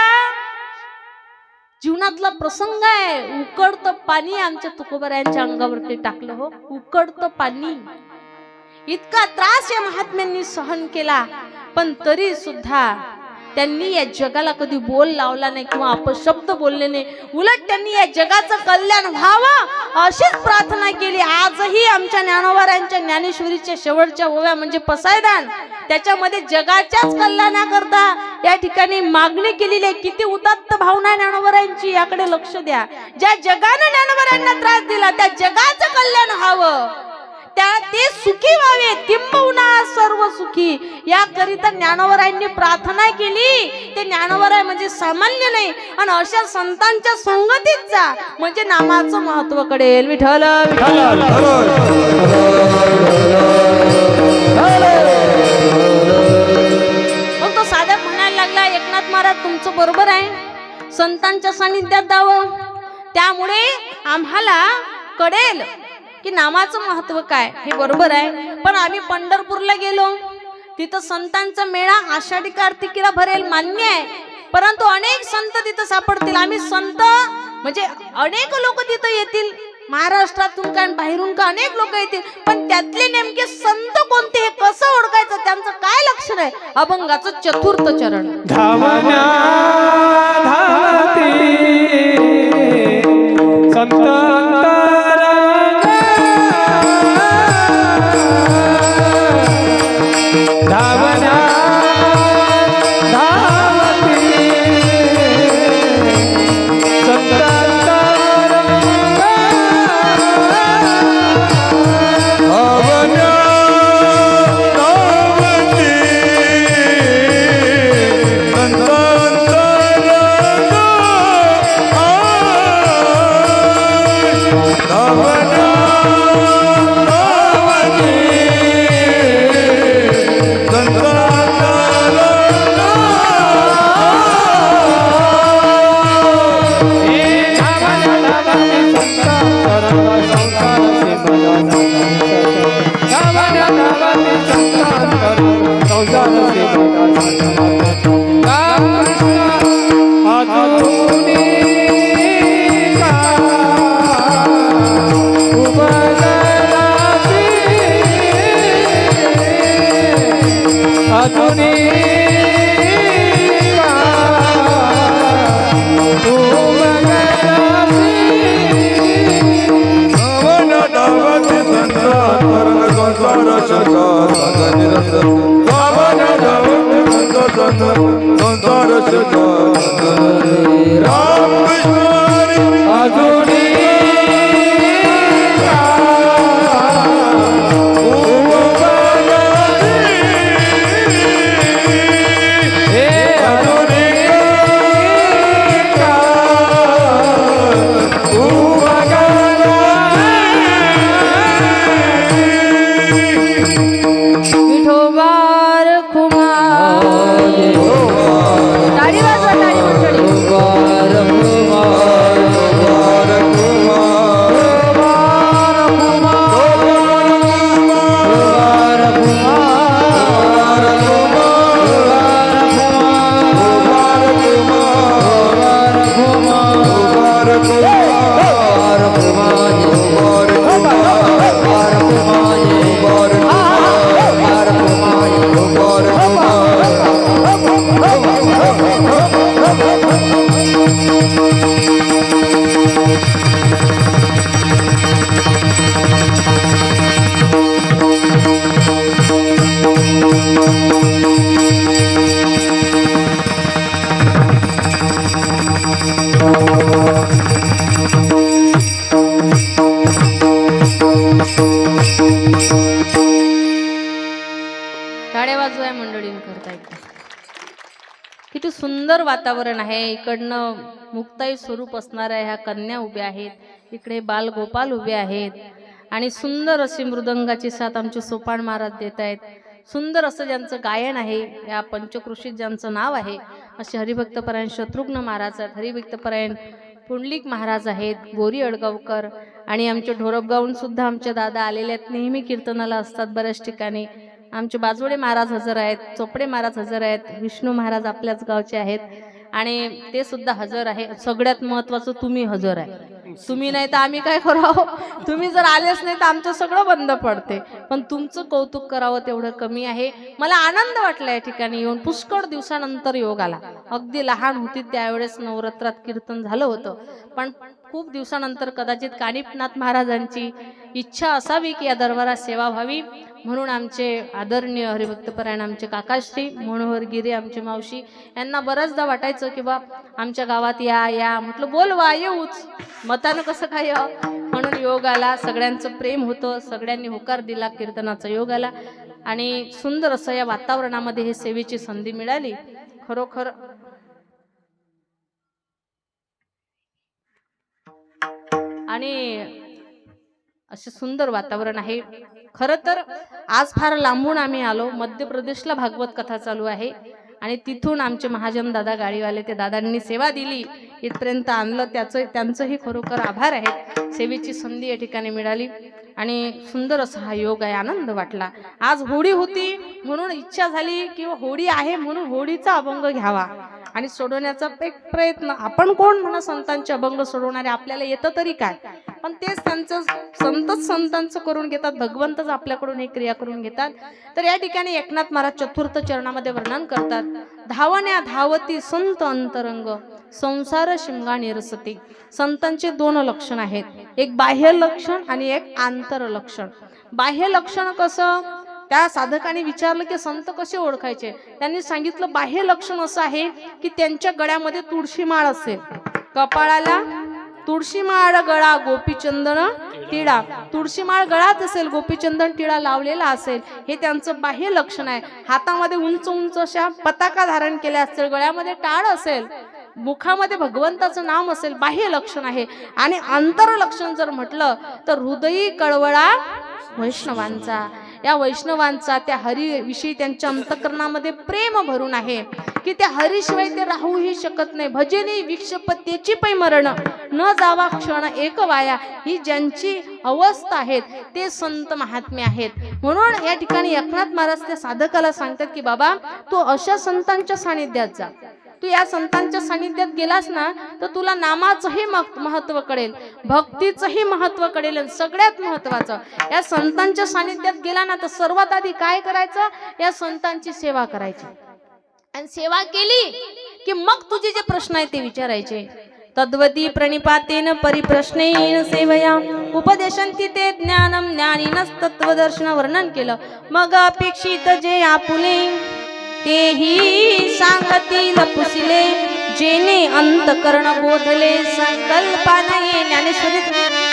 जीवनातला प्रसंग आहे. उकडतं पाणी आमच्या तुकोबरायांच्या अंगावरती टाकलं हो, उकडतं पाणी. इतका त्रास या महात्म्यांनी सहन केला, पण तरी सुद्धा त्यांनी या जगाला कधी बोल लावला नाही किंवा अपशब्द बोलले नाही. उलट त्यांनी या जगाचं कल्याण व्हावं अशीच प्रार्थना केली. आजही आमच्या ज्ञानोबरायांच्या ज्ञानेश्वरीच्या शेवटच्या ओव्या म्हणजे पसायदान, त्याच्यामध्ये जगाच्याच कल्याणाकरता या ठिकाणी मागणी केलेली आहे. किती उदात्त भावना ज्ञानोबरायांची, याकडे लक्ष द्या. ज्या जगानं ज्ञानोबरायांना त्रास दिला त्या जगाचं कल्याण व्हावं, ते सुखी व्हावे, किंबहुना सर्व सुखी, याकरिता ज्ञानोबरायांनी प्रार्थना केली. ते ज्ञानोबराय म्हणजे सामान्य नाही. आणि अशा संतांच्या संगतीत जा म्हणजे नामाचं महत्व कळेल. विठ्ठल विठ्ठल. मग तो साध्या म्हणायला लागला, एकनाथ महाराज तुमचं बरोबर आहे, संतांच्या सानिध्यात जावं, त्यामुळे आम्हाला कळेल की नामाचं महत्व काय. हे बरोबर आहे, पण आम्ही पंढरपूरला गेलो, तिथं संतांचा मेळा आषाढी कार्तिकीला भरेल, मान्य आहे, परंतु अनेक संत तिथं सापडतील. आम्ही संत म्हणजे अनेक लोक तिथं येतील, महाराष्ट्रातून का बाहेरून का अनेक लोक येतील, पण त्यातले नेमके संत कोणते हे कसं ओळखायचं, त्यांचं काय लक्षण आहे? अभंगाचं चतुर्थ चरण. धावण्या धावती संत टाळी वाजवा, टाळी मंडळी. सगळ्या मंडळींकरता एकदा. किती सुंदर वातावरण आहे. इकडनं मुक्ताई स्वरूप असणाऱ्या ह्या कन्या उभ्या आहेत, इकडे बालगोपाल उभे आहेत आणि सुंदर अशी मृदंगाची साथ आमचे सोपान महाराज देत आहेत. सुंदर असं ज्यांचं गायन आहे, या पंचकृषीत ज्यांचं नाव आहे असे हरिभक्तपरायण शत्रुघ्न महाराज आहेत, हरिभक्तपरायण पुंडलिक महाराज आहेत, गोरी अडगावकर आणि आमचे ढोरपगावून सुद्धा आमचे दादा आलेले आहेत. नेहमी कीर्तनाला असतात बऱ्याच ठिकाणी. आमचे बाजोडे महाराज हजर आहेत, चोपडे महाराज हजर आहेत, विष्णू महाराज आपल्याच गावचे आहेत आणि ते सुद्धा हजर आहे. सगळ्यात महत्वाचं तुम्ही हजर आहे. तुम्ही नाही तर आम्ही काय करावं? तुम्ही जर आलेच नाही तर आमचं सगळं बंद पडते. पण तुमचं कौतुक करावं तेवढं कमी आहे. मला आनंद वाटला या ठिकाणी येऊन. पुष्कळ दिवसानंतर योग आला. अगदी लहान होती त्यावेळेस नवरात्रात कीर्तन झालं होतं, पण खूप दिवसानंतर कदाचित कानिपनाथ महाराजांची इच्छा असावी की या दरबारात सेवा व्हावी, म्हणून आमचे आदरणीय हरिभक्तपरायण आमचे काकाश्री मनोहर गिरे आमची मावशी यांना बऱ्याचदा वाटायचं की बा आमच्या गावात या या. म्हटलं बोलवा, येऊच, मतानं कसं काय. म्हणून योग आला. सगळ्यांचं प्रेम होतं, सगळ्यांनी होकार दिला, कीर्तनाचा योग आला आणि सुंदर असं या वातावरणामध्ये हे सेवेची संधी मिळाली. खरोखर आणि असे सुंदर वातावरण आहे. खरं तर आज फार लांबून आम्ही आलो. मध्य प्रदेशला भागवत कथा चालू आहे आणि तिथून आमचे महाजन दादा गाडीवाले, ते दादांनी सेवा दिली, इथपर्यंत आणलं, त्यांचंही खरोखर आभार आहेत. सेवेची संधी या ठिकाणी मिळाली आणि सुंदर असा हा योग आहे. आनंद वाटला. आज होळी होती म्हणून इच्छा झाली किंवा होळी आहे म्हणून होळीचा अभंग घ्यावा आणि सोडवण्याचा एक प्रयत्न. आपण कोण म्हणा संतांचे अभंग सोडवणारे, आपल्याला येतं तरी काय, पण तेच त्यांचं संतांचं करून घेतात, भगवंतच आपल्याकडून एक क्रिया करून घेतात. तर या ठिकाणी एकनाथ महाराज चतुर्थ चरणामध्ये वर्णन करतात. धावण्या धावती संत अंतरंग संसार शिमगा निरसती. संतांचे दोन लक्षण आहेत, एक बाह्य लक्षण आणि एक आंतर लक्षण. बाह्य लक्षण कसं, त्या साधकाने विचारलं की संत कसे ओळखायचे, त्यांनी सांगितलं बाह्य लक्षण असं आहे की त्यांच्या गळ्यामध्ये तुळशी माळ असेल, कपाळाला तुळशी माळ, गळा गोपीचंदन टिळा, तुळशी माळ गळात असेल, गोपीचंदन टिळा लावलेला असेल, हे त्यांचं बाह्य लक्षण आहे. हातामध्ये उंच उंच अशा पताका धारण केल्या असतील, गळ्यामध्ये टाळ असेल, मुखामध्ये भगवंताचं नाम असेल, बाह्य लक्षण आहे. आणि अंतर लक्षण जर म्हटलं तर हृदयी कळवळा वैष्णवांचा. या वैष्णवांचा त्या हरीविषयी त्यांच्या अंतकरणामध्ये प्रेम भरून आहे की त्या हरीशिवाय ते राहूही शकत नाही. भजनी विक्षपत्याची पै मरण न जावा क्षण एक वाया, ही ज्यांची अवस्था आहेत ते संत महात्मे आहेत. म्हणून या ठिकाणी एकनाथ महाराज त्या साधकाला सांगतात की बाबा तू अशा संतांच्या सानिध्यात जा. तू या संतांच्या सानिध्यात गेलास ना तर तुला नामाचंही महत्व कळेल, भक्तीचंही महत्व कळेल. सगळ्यात महत्वाचं, या संतांच्या सानिध्यात गेला ना तर सर्वात आधी काय करायचं, या संतांची सेवा करायची. आणि सेवा केली की मग तुझे जे प्रश्न आहेत ते विचारायचे. तद्वती प्रणिपातेन परिप्रश्नेन सेवया उपदेशंती ते ज्ञानम ज्ञानिनस्तत्वदर्शन वर्णन केलं. मग अपेक्षित जे आपुले तेही सांगतील पुसिले, जेने अंतकरण बोधले संकल्पाने. ज्ञानेश्वरी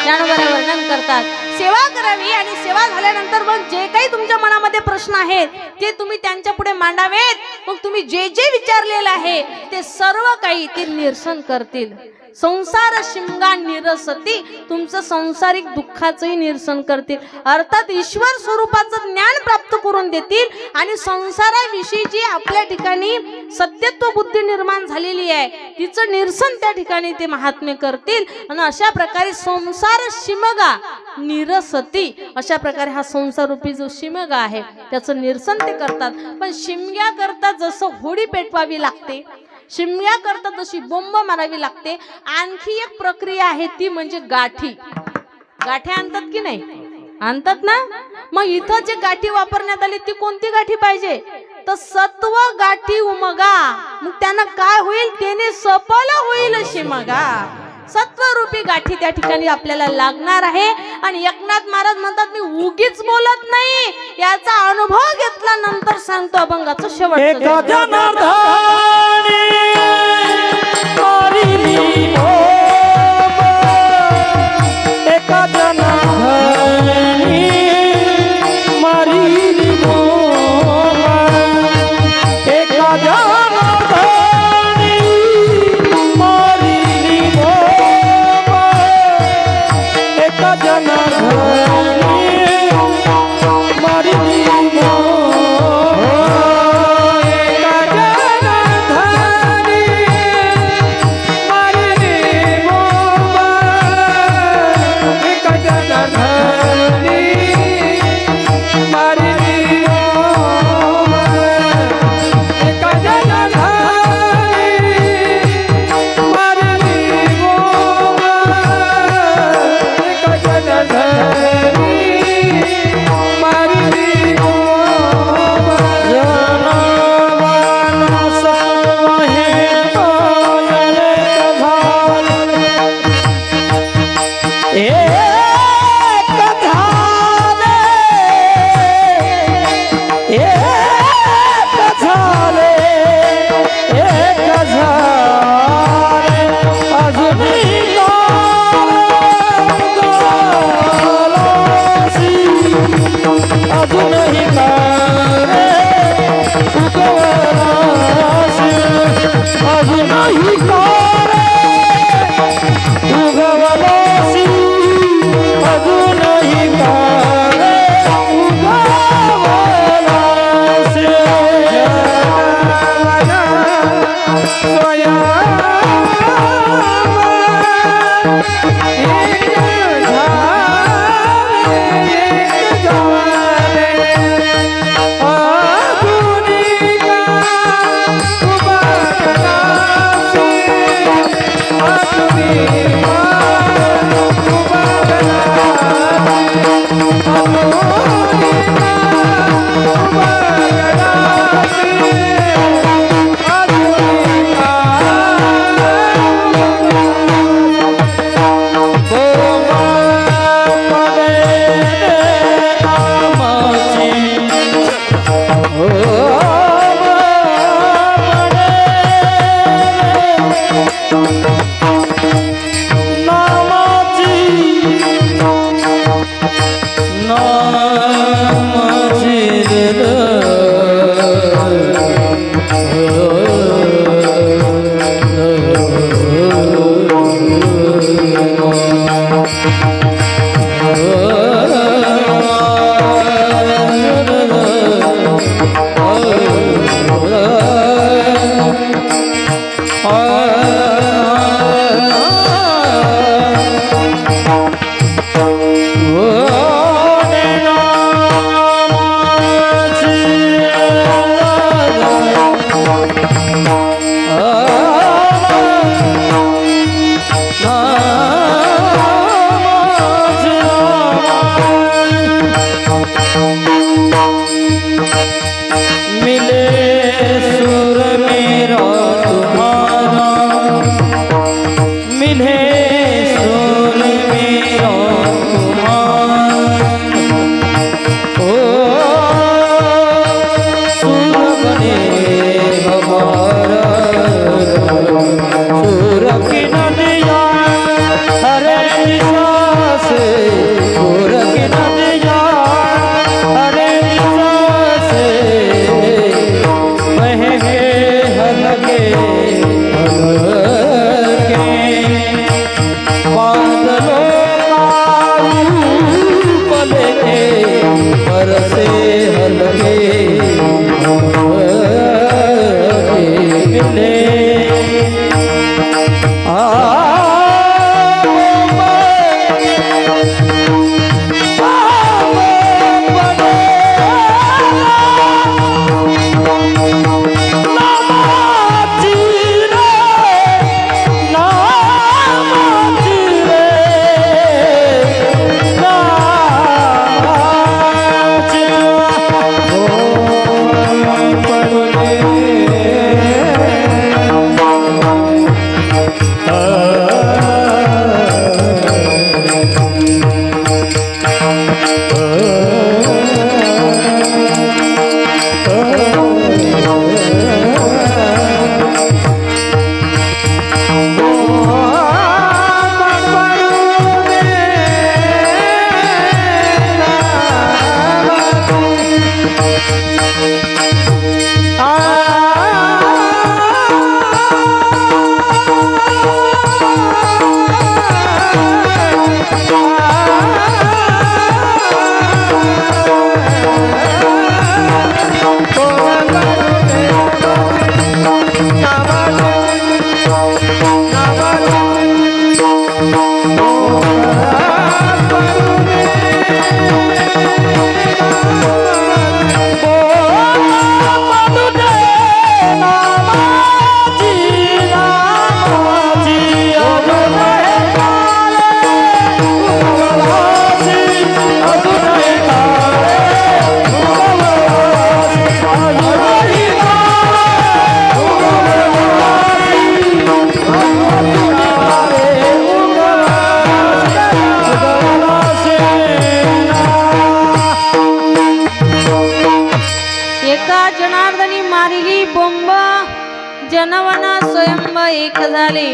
ज्ञानोबा वर्णन करतात सेवा करावी आणि सेवा झाल्यानंतर मग जे काही तुमच्या मनामध्ये प्रश्न आहेत ते तुम्ही त्यांच्या पुढे मांडावेत. मग तुम्ही जे जे विचारलेलं आहे ते सर्व काही ते निरसन करतील. संसार शिमगा निरसती, तुमचं सांसारिक दुःखाचंही निरसन करतील. अर्थात ईश्वर स्वरूपाचं ज्ञान प्राप्त करून देतील आणि संसाराविषयी जी आपल्या ठिकाणी सत्यत्व बुद्धी निर्माण झालेली आहे तिचं निरसन त्या ठिकाणी ते महात्मे करतील. आणि अशा प्रकारे संसार शिमगा निरसती, अशा प्रकारे हा संसार रूपी जो शिमगा आहे त्याचं निरसन ते करतात. पण शिमग्या करता जसं होडी पेटवावी लागते, शिमग्या करता जशी बोंब मारावी लागते, आणखी एक प्रक्रिया आहे ती म्हणजे गाठी. गाठ्या आणतात की नाही, आणतात ना. मग इथं जे गाठी वापरण्यात आली ती कोणती गाठी पाहिजे, तर सत्व गाठी उमगा. मग त्यांना काय होईल, त्याने सफल होईल शिमगा. सत्वरूपी गाठी त्या ठिकाणी आपल्याला लागणार आहे. आणि एकनाथ महाराज म्हणतात मी उगीच बोलत नाही, याचा अनुभव घेतला नंतर सांगतो अभंगाचं शेवट. मिले सुर मेरा तुम्हारा, मिले सुर मेरा तुम्हारा, ओ सुर बने हमारा, सुर की नदिया हरे दिशा से, सुर की नदिया हरे दिशा से बहेंगे हलके हलके, बादलों का रूप लेके बरसे हलके हलके मिले। जनवन स्वयंभ एक झाले.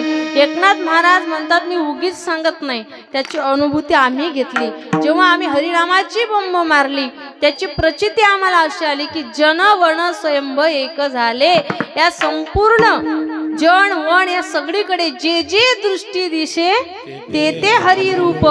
एकनाथ महाराज म्हणतात मी उगीच सांगत नाही, त्याची अनुभूती आम्ही घेतली. जेव्हा आम्ही हरिनामाची बोंब मारली त्याची प्रचिती आम्हाला अशी आली की जन वन स्वयंभ एक झाले. या संपूर्ण जन वन या सगळीकडे जे जे दृष्टी दिशे ते ते हरी रूप,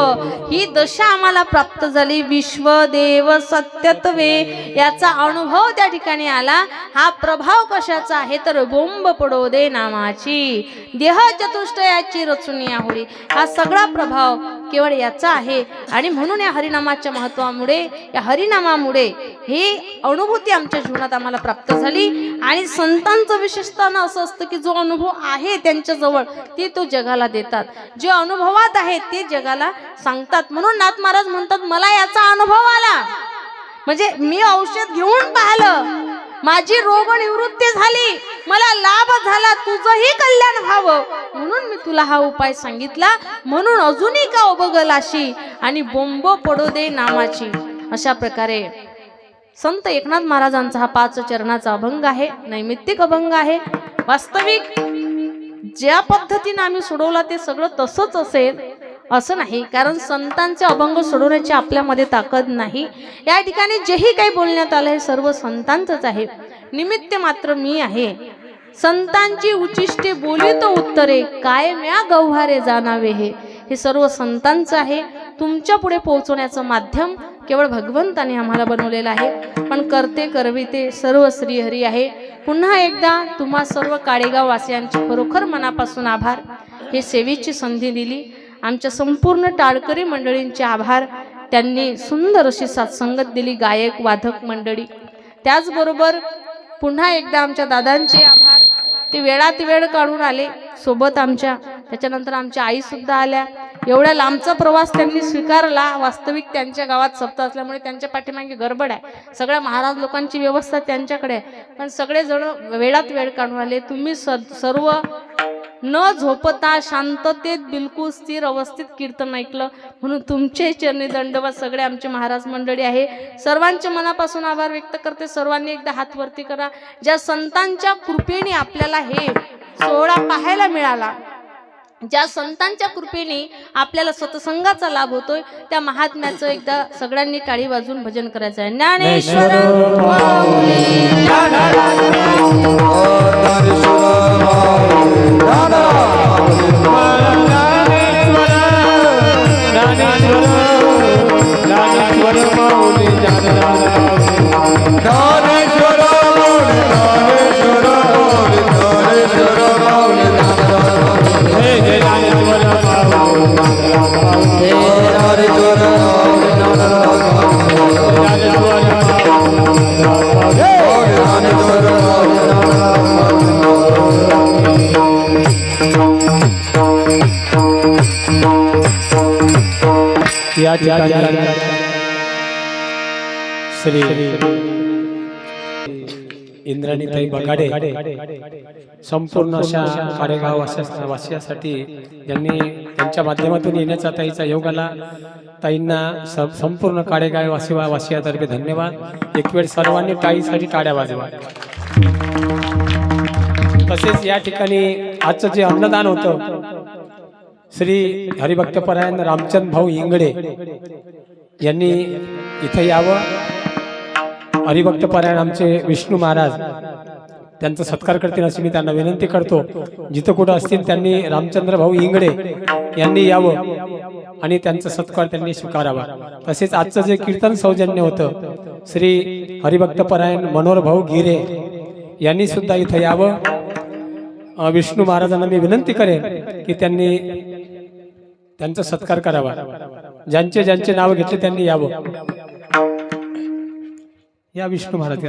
ही दशा आम्हाला प्राप्त झाली. विश्वदेव सत्यत्वे याचा अनुभव त्या ठिकाणी आला. हा प्रभाव कशाचा आहे तर बोंब पडो दे नामाची, देह चतुष्टयाची रचून या होळी. हा सगळा प्रभाव केवळ याचा आहे. आणि म्हणून या हरिनामाच्या महत्वामुळे, या हरिनामामुळे ही अनुभूती आमच्या जीवनात आम्हाला प्राप्त झाली. आणि संतांचं विशेषतः असं असतं की जो अनुभव आहे त्यांच्या जवळ ते तो जगाला देतात, जे अनुभवात आहे ते जगाला सांगतात. म्हणून नाथ महाराज म्हणतात मला याचा अनुभव आला, म्हणजे मी औषध घेऊन पाहिलं, माझी रोग निवृत्ती झाली, मला लाभ झाला, तुझंही कल्याण व्हावं म्हणून मी तुला हा उपाय सांगितला. म्हणून अजूनही का अबगलाशी आणि बोंब पडो दे नामाची. अशा प्रकारे संत एकनाथ महाराजांचा हा 5 चरणाचा अभंग आहे, नैमित्तिक अभंग आहे. वास्तविक ज्या पद्धतीने आम्ही सोडवला ते सगळं तसंच असेल असं नाही, कारण संतांचे अभंग सोडवण्याची आपल्यामध्ये ताकद नाही. या ठिकाणी जेही काही बोलण्यात आलं हे सर्व संतांचंच आहे, निमित्त मात्र मी आहे. संतांची उचिष्टे बोलितो उत्तरे, काय म्या गव्हारे जाणावे हे सर्व संतांचं आहे. तुमच्या पुढे पोहोचवण्याचं माध्यम केवळ भगवंताने आम्हाला बनवलेलं आहे, पण करते करविते सर्व श्रीहरी आहे. पुन्हा एकदा तुम्हा सर्व काळेगाव वासियांचे खरोखर मनापासून आभार. हे सेवेची संधी दिली. आमच्या संपूर्ण टाळकरी मंडळींचे आभार, त्यांनी सुंदर अशी सत्संगत दिली, गायक वादक मंडळी. त्याचबरोबर पुन्हा एकदा आमच्या दादांचे आभार. ते वेळात वेळ काढून आले सोबत आमच्या. त्याच्यानंतर आमच्या आई सुद्धा आल्या. एवढ्या लांबचा प्रवास त्यांनी स्वीकारला. वास्तविक त्यांच्या गावात सप्ताह असल्यामुळे त्यांच्या पाठीमागे गडबड आहे. सगळ्या महाराज लोकांची व्यवस्था त्यांच्याकडे आहे. पण सगळेजण वेळात वेळ काढून आले. तुम्ही सर्व न झोपता शांततेत बिलकुल स्थिर अवस्थेत कीर्तन ऐकलं, म्हणून तुमचे चरणी दंडवत. सगळे आमचे महाराज मंडळी आहे, सर्वांचे मनापासून आभार व्यक्त करते. सर्वांनी एकदा हात वरती करा. ज्या संतांच्या कृपेने आपल्याला हे सोहळा पाहायला मिळाला, ज्या संतांच्या कृपेने आपल्याला सत्संगाचा लाभ होतोय, त्या महात्म्याचं एकदा सगळ्यांनी टाळी वाजून भजन करायचं आहे. ज्ञानेश्वर माऊली या ठिकाणी श्री इंद्राणीताई बगाडे संपूर्ण अशा काडेगाव वासियासाठी ज्यांनी त्यांच्या माध्यमातून येण्याचा ताईचा योग आला. ताईंना संपूर्ण काडेगाव वासियातर्फे धन्यवाद. एक वेळ सर्वांनी ताईसाठी टाळ्या वाजवा. तसेच या ठिकाणी आजचं जे अन्नदान होतं, श्री हरिभक्तपरायण रामचंद्र भाऊ इंगडे यांनी इथे यावं. हरिभक्तपरायण आमचे विष्णू महाराज त्यांचा सत्कार करतील अशी मी त्यांना विनंती करतो. जिथं कुठं असतील त्यांनी रामचंद्र भाऊ इंगडे यांनी यावं आणि त्यांचा सत्कार त्यांनी स्वीकारावा. तसेच आजचं जे कीर्तन सौजन्य होतं, श्री हरिभक्तपरायण मनोहर भाऊ गिरे यांनी सुद्धा इथं यावं. विष्णू महाराजांना मी विनंती करेन की त्यांनी त्यांचा सत्कार करावा. ज्यांचे ज्यांचे नाव घेतले त्यांनी यावं. या विष्णू महाराज